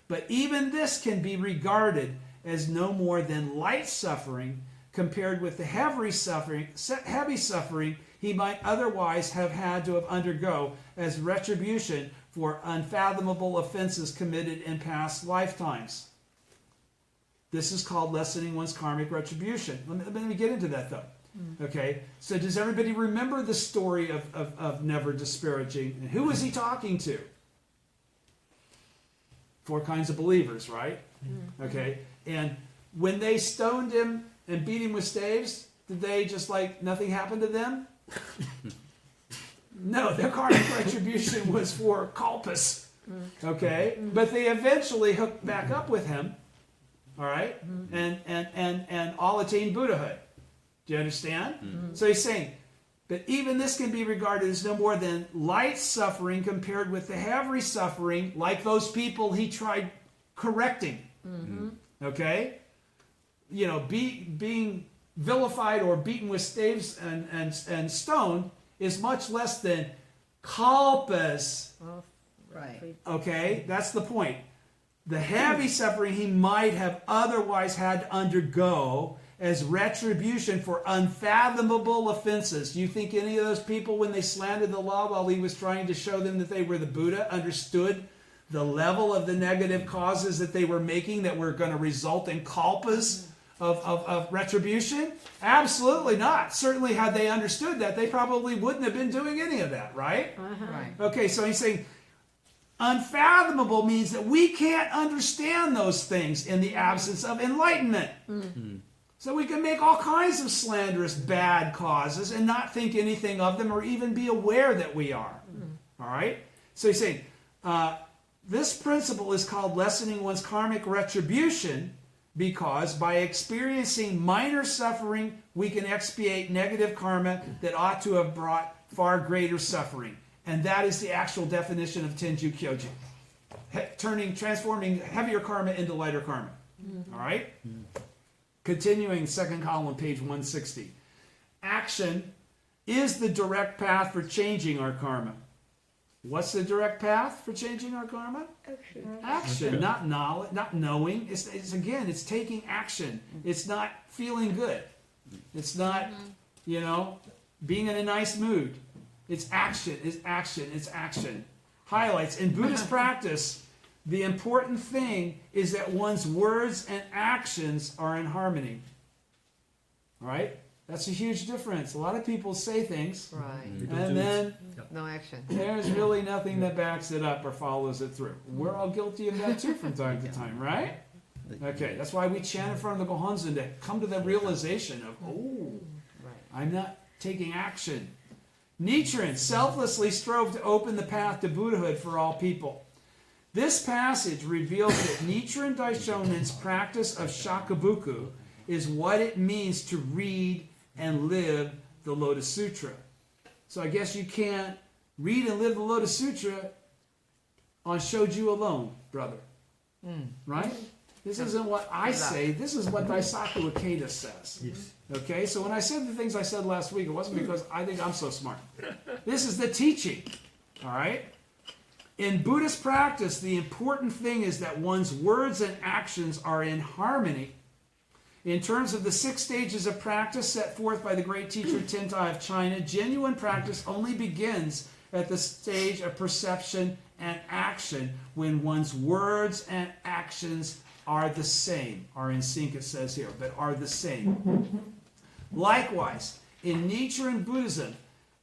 Speaker 1: But even this can be regarded as no more than light suffering compared with the heavy suffering he might otherwise have had to have undergo as retribution for unfathomable offenses committed in past lifetimes. This is called lessening one's karmic retribution. Let me get into that though. Okay, so does everybody remember the story of never disparaging? And who was he talking to? 4 kinds of believers, right? Okay, and when they stoned him and beat him with staves, did they just like nothing happened to them? No, their karmic retribution was for culpus. Okay, but they eventually hooked back up with him. All right, and all attained Buddhahood. Do you understand? So he's saying, but even this can be regarded as no more than light suffering compared with the heavy suffering, like those people he tried correcting. Okay? You know, being vilified or beaten with staves and stoned is much less than culpus.
Speaker 2: Right.
Speaker 1: Okay? That's the point. The heavy suffering he might have otherwise had to undergo as retribution for unfathomable offenses. Do you think any of those people, when they slandered the law while he was trying to show them that they were the Buddha, understood the level of the negative causes that they were making that were going to result in culpas of retribution? Absolutely not. Certainly had they understood that, they probably wouldn't have been doing any of that, right?
Speaker 4: Right.
Speaker 1: Okay, so he's saying unfathomable means that we can't understand those things in the absence of enlightenment. So we can make all kinds of slanderous bad causes and not think anything of them or even be aware that we are. All right? So he's saying, this principle is called lessening one's karmic retribution because by experiencing minor suffering, we can expiate negative karma that ought to have brought far greater suffering. And that is the actual definition of Tenju Kyojin. Transforming heavier karma into lighter karma. All right? Continuing, second column, page 160. Action is the direct path for changing our karma. What's the direct path for changing our karma? Action, not knowledge, not knowing. It's again, it's taking action. It's not feeling good. It's not, being in a nice mood. It's action, it's action, it's action. Highlights. In Buddhist practice, the important thing is that one's words and actions are in harmony. All right? That's a huge difference. A lot of people say things,
Speaker 4: Right.
Speaker 5: They don't
Speaker 1: and
Speaker 5: do it.
Speaker 1: then
Speaker 4: No action.
Speaker 1: there's really nothing that backs it up or follows it through. We're all guilty of that too from time to time, right? Okay, that's why we chant in front of the Gohonzon to come to the realization of, oh,
Speaker 4: Right.
Speaker 1: I'm not taking action. Nichiren selflessly strove to open the path to Buddhahood for all people. This passage reveals that Nichiren Daishonin's practice of Shakubuku is what it means to read and live the Lotus Sutra. So I guess you can't read and live the Lotus Sutra on shoju alone, brother. Right? This isn't what I say. This is what Daisaku Ikeda says.
Speaker 5: Yes.
Speaker 1: Okay? So when I said the things I said last week, it wasn't because I think I'm so smart. This is the teaching. All right? In Buddhist practice, the important thing is that one's words and actions are in harmony. In terms of the 6 stages of practice set forth by the great teacher Tentai of China, genuine practice only begins at the stage of perception and action when one's words and actions are the same. Are in sync, it says here, but are the same. Likewise, in Nichiren Buddhism,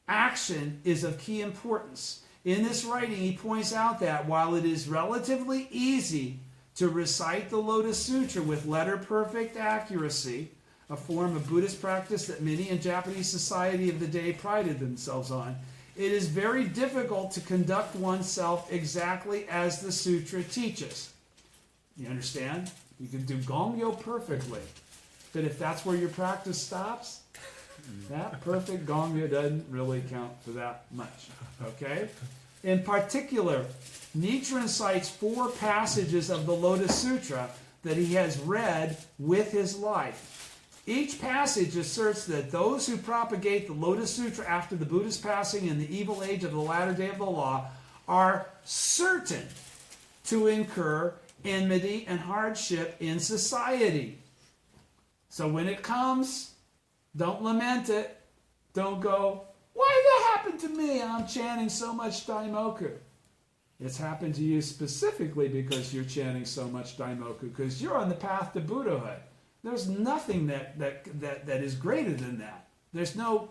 Speaker 1: action is of key importance. In this writing, he points out that while it is relatively easy to recite the Lotus Sutra with letter-perfect accuracy, a form of Buddhist practice that many in Japanese society of the day prided themselves on, it is very difficult to conduct oneself exactly as the sutra teaches. You understand? You can do Gongyo perfectly, but if that's where your practice stops, that perfect Gongyo doesn't really count for that much. Okay? In particular, Nichiren cites 4 passages of the Lotus Sutra that he has read with his life. Each passage asserts that those who propagate the Lotus Sutra after the Buddha's passing in the evil age of the latter day of the law are certain to incur enmity and hardship in society. So when it comes, don't lament it. Don't go, why did that happen to me? I'm chanting so much Daimoku. It's happened to you specifically because you're chanting so much Daimoku, because you're on the path to Buddhahood. There's nothing that is greater than that. There's no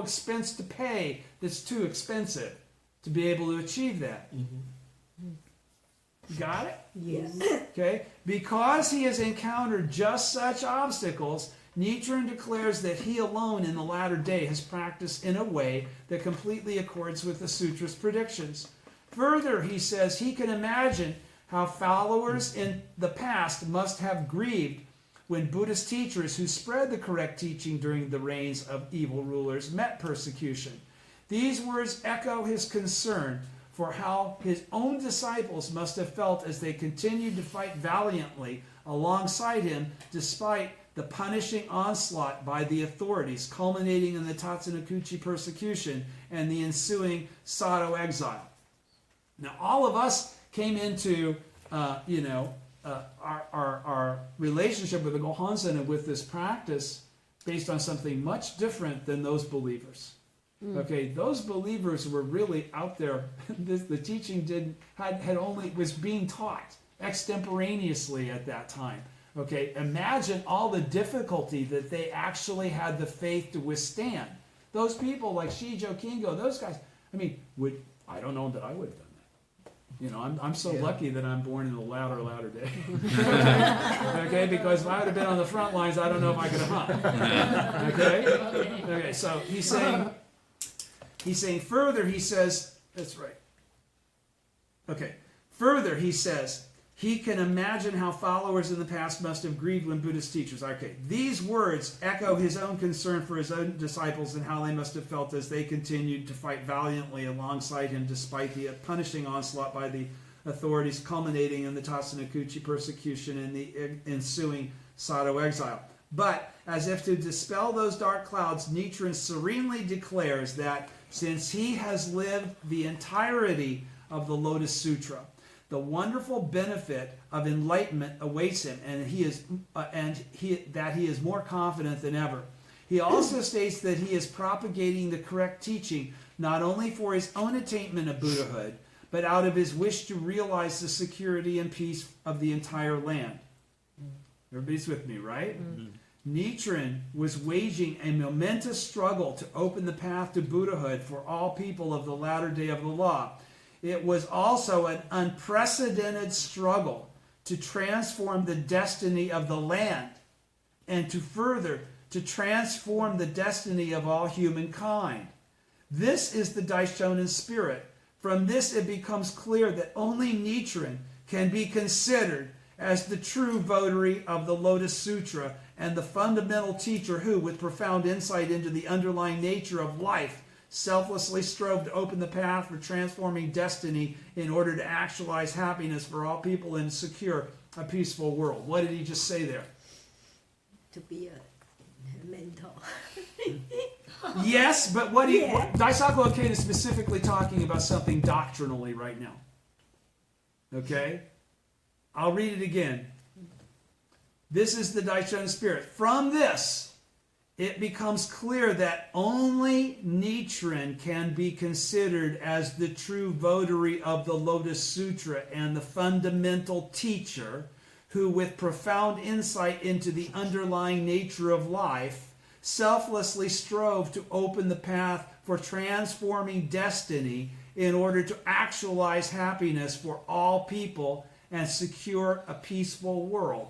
Speaker 1: expense to pay that's too expensive to be able to achieve that. Got it?
Speaker 3: Yes.
Speaker 1: Okay? Because he has encountered just such obstacles, Nichiren declares that he alone in the latter day has practiced in a way that completely accords with the sutra's predictions. Further, he says he can imagine how followers in the past must have grieved when Buddhist teachers who spread the correct teaching during the reigns of evil rulers met persecution. These words echo his concern for how his own disciples must have felt as they continued to fight valiantly alongside him despite the punishing onslaught by the authorities, culminating in the Tatsunokuchi persecution and the ensuing Sato exile. Now, all of us came into, our relationship with the Gohonzon and with this practice based on something much different than those believers. Okay, those believers were really out there. The teaching was being taught extemporaneously at that time. Okay, imagine all the difficulty that they actually had the faith to withstand. Those people like Shijo Kingo, those guys. I mean, I don't know that I would have done that. You know, I'm so lucky that I'm born in the latter day. Okay, because if I would have been on the front lines, I don't know if I could have hung. Okay, so he's saying further, he says, that's right. Okay, further, he says, he can imagine how followers in the past must have grieved when Buddhist teachers. Okay, these words echo his own concern for his own disciples and how they must have felt as they continued to fight valiantly alongside him despite the punishing onslaught by the authorities, culminating in the Tatsunokuchi persecution and the ensuing Sato exile. But, as if to dispel those dark clouds, Nichiren serenely declares that since he has lived the entirety of the Lotus Sutra, the wonderful benefit of enlightenment awaits him, and he is more confident than ever. He also states that he is propagating the correct teaching not only for his own attainment of Buddhahood, but out of his wish to realize the security and peace of the entire land. Everybody's with me, right? Nichiren was waging a momentous struggle to open the path to Buddhahood for all people of the latter day of the law. It was also an unprecedented struggle to transform the destiny of the land and to transform the destiny of all humankind. This is the Daishonin spirit. From this it becomes clear that only Nichiren can be considered as the true votary of the Lotus Sutra and the fundamental teacher who, with profound insight into the underlying nature of life, selflessly strove to open the path for transforming destiny in order to actualize happiness for all people and secure a peaceful world. What did he just say there?
Speaker 2: To be a mentor.
Speaker 1: Yes, but Daisaku Ikeda is specifically talking about something doctrinally right now. Okay? I'll read it again. This is the Daishonin spirit. From this, it becomes clear that only Nichiren can be considered as the true votary of the Lotus Sutra and the fundamental teacher who, with profound insight into the underlying nature of life, selflessly strove to open the path for transforming destiny in order to actualize happiness for all people and secure a peaceful world.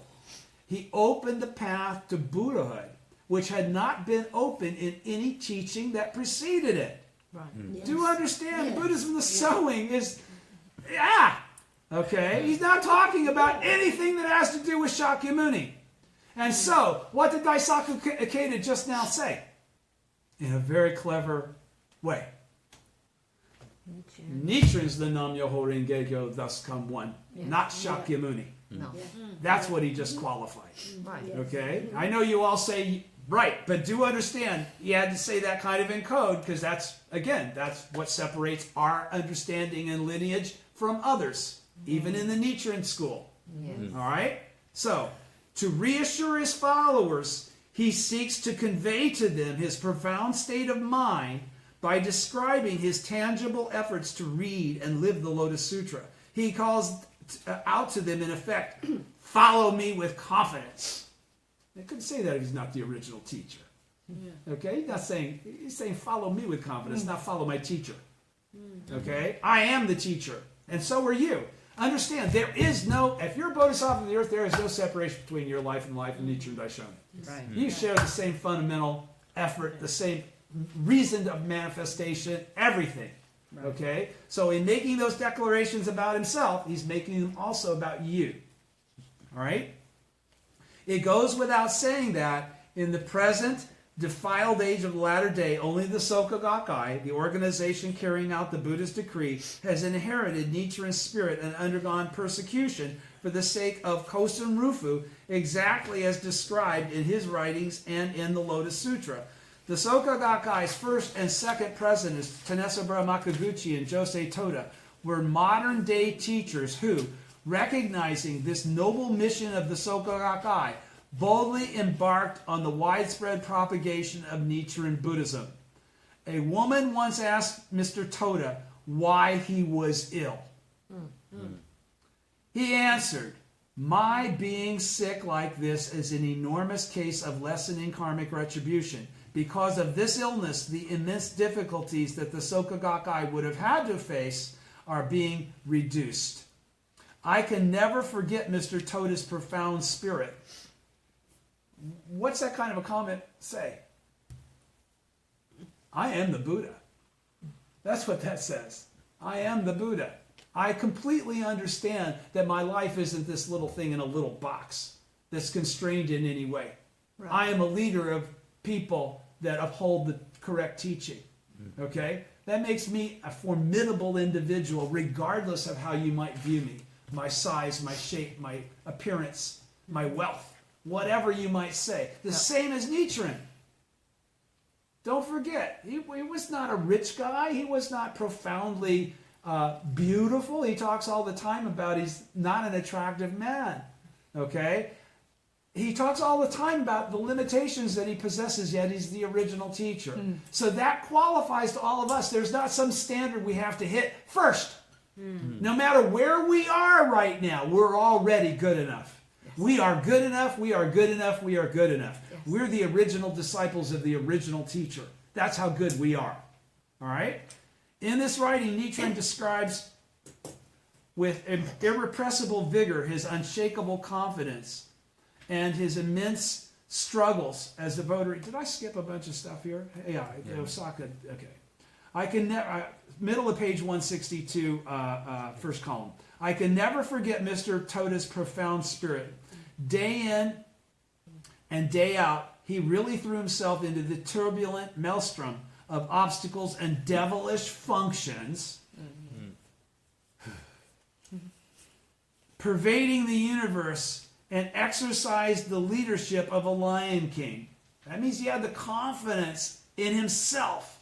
Speaker 1: He opened the path to Buddhahood, which had not been open in any teaching that preceded it.
Speaker 4: Right.
Speaker 2: Yes.
Speaker 1: Do you understand?
Speaker 2: Yes.
Speaker 1: Buddhism, the sowing is, okay? He's not talking about anything that has to do with Shakyamuni. And so, what did Daisaku Ikeda just now say? In a very clever way. Nichiren's the Nam-myoho Renge-kyo, thus come one, not Shakyamuni.
Speaker 4: No.
Speaker 1: That's what he just qualified.
Speaker 4: Right.
Speaker 1: Okay? I know you all say, right, but do understand, he had to say that kind of in code, because that's what separates our understanding and lineage from others, even in the Nichiren school.
Speaker 4: Yes.
Speaker 1: All right? So, to reassure his followers, he seeks to convey to them his profound state of mind by describing his tangible efforts to read and live the Lotus Sutra. He calls out to them, in effect, follow me with confidence. They couldn't say that if he's not the original teacher. Okay? He's saying follow me with confidence, not follow my teacher. Okay? I am the teacher, and so are you. Understand, there is no, if you're a Bodhisattva of the earth, there is no separation between your life and the life of Nichiren Daishonin.
Speaker 4: Right.
Speaker 1: You share the same fundamental effort, the same reason of manifestation, everything. Okay? So in making those declarations about himself, he's making them also about you. All right? It goes without saying that in the present defiled age of the latter day, only the Soka Gakkai, the organization carrying out the Buddha's decree, has inherited Nichiren's spirit and undergone persecution for the sake of Kosen Rufu, exactly as described in his writings and in the Lotus Sutra. The Soka Gakkai's first and second presidents, Tanesabura Makaguchi and Josei Toda, were modern-day teachers who, recognizing this noble mission of the Soka Gakkai, boldly embarked on the widespread propagation of Nichiren Buddhism. A woman once asked Mr. Toda why he was ill. He answered, "My being sick like this is an enormous case of lessening karmic retribution. Because of this illness, the immense difficulties that the Soka Gakkai would have had to face are being reduced. I can never forget Mr. Toda's profound spirit." What's that kind of a comment say? I am the Buddha. That's what that says. I am the Buddha. I completely understand that my life isn't this little thing in a little box that's constrained in any way. Right. I am a leader of people that uphold the correct teaching. Okay? That makes me a formidable individual regardless of how you might view me. My size, my shape, my appearance, my wealth. Whatever you might say. The same as Nichiren. Don't forget, he was not a rich guy. He was not profoundly beautiful. He talks all the time about he's not an attractive man. Okay? He talks all the time about the limitations that he possesses, yet he's the original teacher. So that qualifies to all of us. There's not some standard we have to hit first. No matter where we are right now, we're already good enough. We are good enough, we are good enough, we are good enough.
Speaker 4: Yes.
Speaker 1: We're the original disciples of the original teacher. That's how good we are. All right? In this writing, Nichiren describes with irrepressible vigor his unshakable confidence and his immense struggles as the votary. Did I skip a bunch of stuff here? Yeah. Osaka. Okay. I can never. Middle of page 162, first column. I can never forget Mr. Toda's profound spirit. Day in and day out, he really threw himself into the turbulent maelstrom of obstacles and devilish functions pervading the universe, and exercised the leadership of a Lion King. That means he had the confidence in himself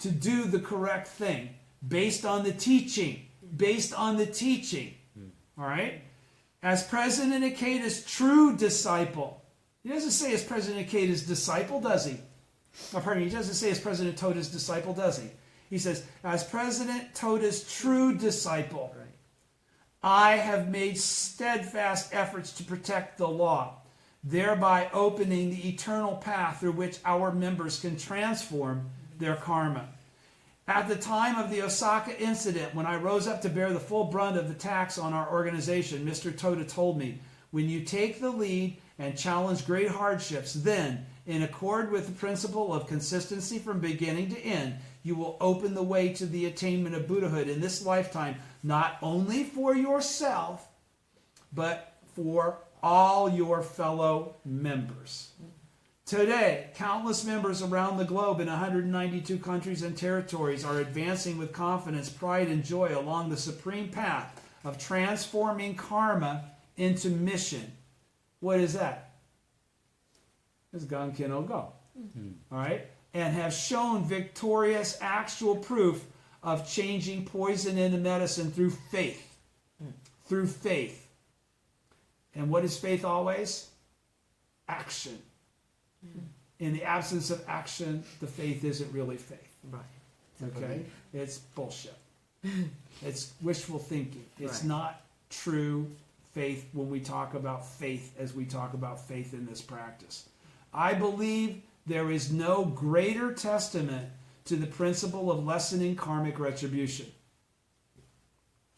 Speaker 1: to do the correct thing based on the teaching. Based on the teaching. All right? As President Ikeda's true disciple. He doesn't say as President Ikeda's disciple, does he? Oh, pardon me, he doesn't say as President Toda's disciple, does he? He says, as President Toda's true disciple, I have made steadfast efforts to protect the law, thereby opening the eternal path through which our members can transform their karma. At the time of the Osaka incident, when I rose up to bear the full brunt of the tax on our organization, Mr. Toda told me, when you take the lead and challenge great hardships, then, in accord with the principle of consistency from beginning to end, you will open the way to the attainment of Buddhahood in this lifetime, not only for yourself, but for all your fellow members. Today, countless members around the globe in 192 countries and territories are advancing with confidence, pride, and joy along the supreme path of transforming karma into mission. What is that? It's Ganken no Go. All right? And have shown victorious actual proof of changing poison into medicine through faith. Through faith. And what is faith always? Action. In the absence of action, the faith isn't really faith.
Speaker 4: Right.
Speaker 1: Okay? It's bullshit. It's wishful thinking. It's
Speaker 4: Right.
Speaker 1: not true faith when we talk about faith as we talk about faith in this practice. I believe there is no greater testament to the principle of lessening karmic retribution.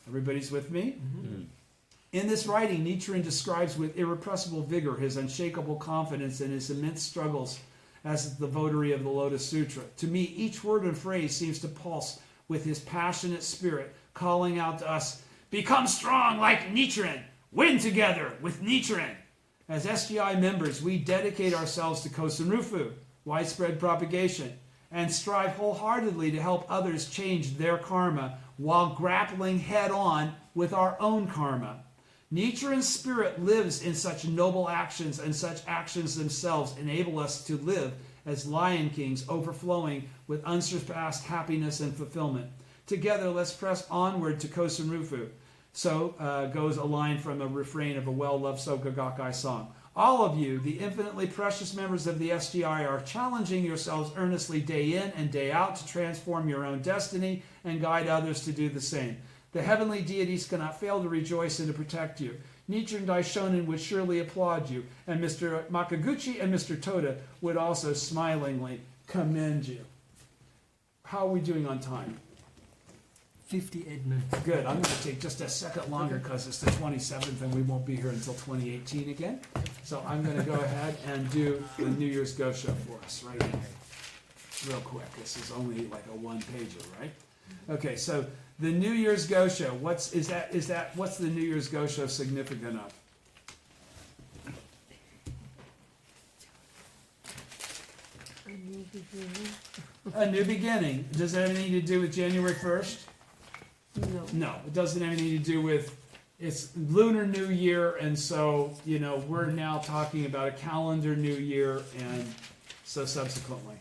Speaker 1: Everybody's with me? Mm-hmm. In this writing, Nichiren describes with irrepressible vigor his unshakable confidence and his immense struggles as the votary of the Lotus Sutra. To me, each word and phrase seems to pulse with his passionate spirit, calling out to us, become strong like Nichiren, win together with Nichiren. As SGI members, we dedicate ourselves to Kosen-Rufu, widespread propagation, and strive wholeheartedly to help others change their karma while grappling head-on with our own karma. Nichiren's spirit lives in such noble actions, and such actions themselves enable us to live as Lion Kings, overflowing with unsurpassed happiness and fulfillment. Together, let's press onward to Kosen-Rufu. So goes a line from a refrain of a well-loved Soka Gakkai song. All of you, the infinitely precious members of the SGI, are challenging yourselves earnestly day in and day out to transform your own destiny and guide others to do the same. The heavenly deities cannot fail to rejoice and to protect you. Nichiren Daishonin would surely applaud you, and Mr. Makaguchi and Mr. Toda would also smilingly commend you. How are we doing on time?
Speaker 5: 58 minutes.
Speaker 1: Good. I'm going to take just a second longer because it's the 27th and we won't be here until 2018 again. So I'm going to go ahead and do the New Year's Gosho for us right now. Real quick. This is only like a one-pager, right? Okay, so the New Year's Gosho, what's the New Year's Gosho significant of?
Speaker 3: A new beginning.
Speaker 1: A new beginning. Does that have anything to do with January 1st?
Speaker 3: No.
Speaker 1: No, it doesn't have anything to do with, it's Lunar New Year, and so, we're now talking about a calendar New Year, and so subsequently.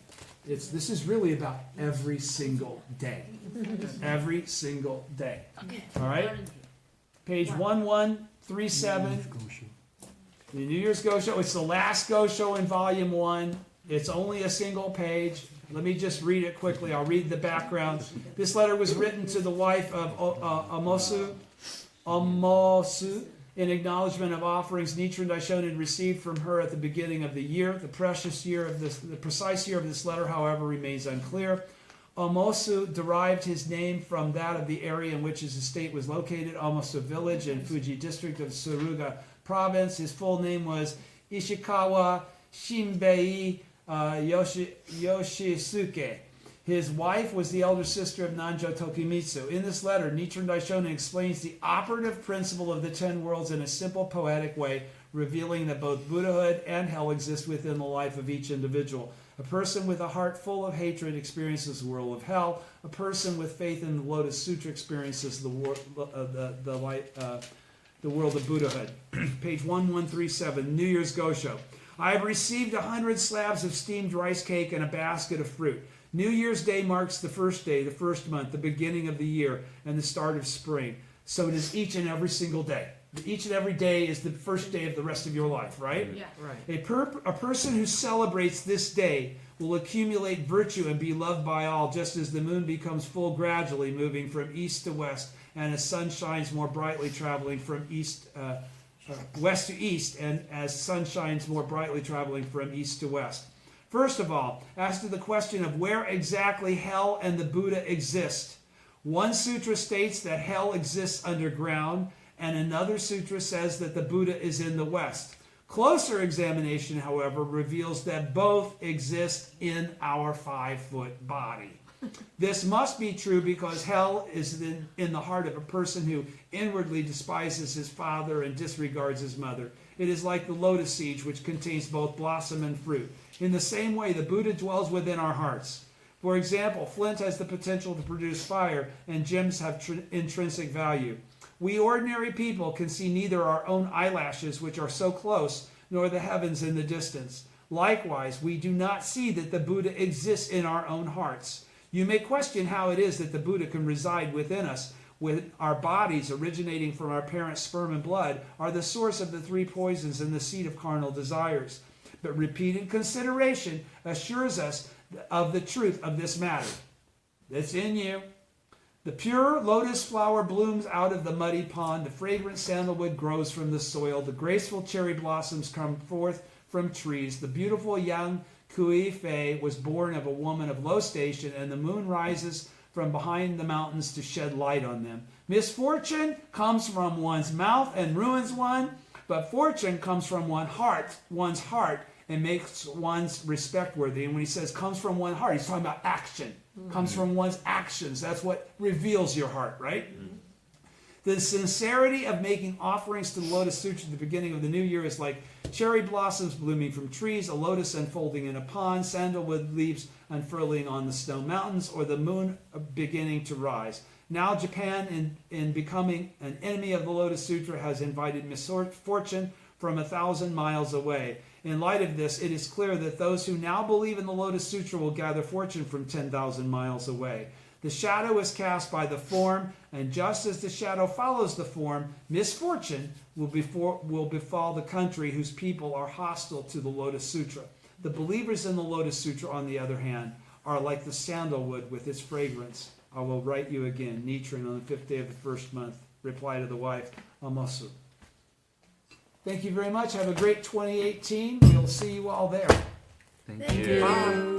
Speaker 1: This is really about every single day. Every single day. All right? Page 1137, the New Year's Gosho. It's the last Gosho in Volume 1. It's only a single page. Let me just read it quickly. I'll read the background. This letter was written to the wife of Omosu In acknowledgement of offerings Nichiren Daishonin received from her at the beginning of the year. The precise year of this letter, however, remains unclear. Omosu derived his name from that of the area in which his estate was located, Omosu village in Fuji district of Suruga province. His full name was Ishikawa Shinbei Yoshisuke. His wife was the elder sister of Nanjo Tokimitsu. In this letter, Nichiren Daishonin explains the operative principle of the 10 worlds in a simple, poetic way, revealing that both Buddhahood and hell exist within the life of each individual. A person with a heart full of hatred experiences the world of hell. A person with faith in the Lotus Sutra experiences the world of Buddhahood. Page 1137, New Year's Gosho. I have received 100 slabs of steamed rice cake and a basket of fruit. New Year's Day marks the first day, the first month, the beginning of the year, and the start of spring. So it is each and every single day. Each and every day is the first day of the rest of your life, right?
Speaker 4: Yeah. Right.
Speaker 1: A person who celebrates this day will accumulate virtue and be loved by all, just as the moon becomes full gradually, moving from east to west, and as sun shines more brightly, traveling from west to east, and as sun shines more brightly, traveling from east to west. First of all, as to the question of where exactly hell and the Buddha exist, one sutra states that hell exists underground, and another sutra says that the Buddha is in the west. Closer examination, however, reveals that both exist in our 5-foot body. This must be true because hell is in the heart of a person who inwardly despises his father and disregards his mother. It is like the lotus seed, which contains both blossom and fruit. In the same way, the Buddha dwells within our hearts. For example, flint has the potential to produce fire, and gems have intrinsic value. We ordinary people can see neither our own eyelashes, which are so close, nor the heavens in the distance. Likewise, we do not see that the Buddha exists in our own hearts. You may question how it is that the Buddha can reside within us, when our bodies, originating from our parents' sperm and blood, are the source of the 3 poisons and the seed of carnal desires. But repeated consideration assures us of the truth of this matter. It's in you. The pure lotus flower blooms out of the muddy pond. The fragrant sandalwood grows from the soil. The graceful cherry blossoms come forth from trees. The beautiful young Kui Fei was born of a woman of low station, and the moon rises from behind the mountains to shed light on them. Misfortune comes from one's mouth and ruins one, but fortune comes from one's heart, and makes one's respect worthy. And when he says comes from one's heart, he's talking about action. Comes from one's actions. That's what reveals your heart, right? The sincerity of making offerings to the Lotus Sutra at the beginning of the new year is like cherry blossoms blooming from trees, a lotus unfolding in a pond, sandalwood leaves unfurling on the snow mountains, or the moon beginning to rise. Now Japan, in becoming an enemy of the Lotus Sutra, has invited misfortune from 1,000 miles away. In light of this, it is clear that those who now believe in the Lotus Sutra will gather fortune from 10,000 miles away. The shadow is cast by the form, and just as the shadow follows the form, misfortune will befall the country whose people are hostile to the Lotus Sutra. The believers in the Lotus Sutra, on the other hand, are like the sandalwood with its fragrance. I will write you again. Nichiren, on the 5th day of the first month. Reply to the wife, Amosu. Thank you very much. Have a great 2018. We'll see you all there.
Speaker 6: Thank you.
Speaker 2: Bye.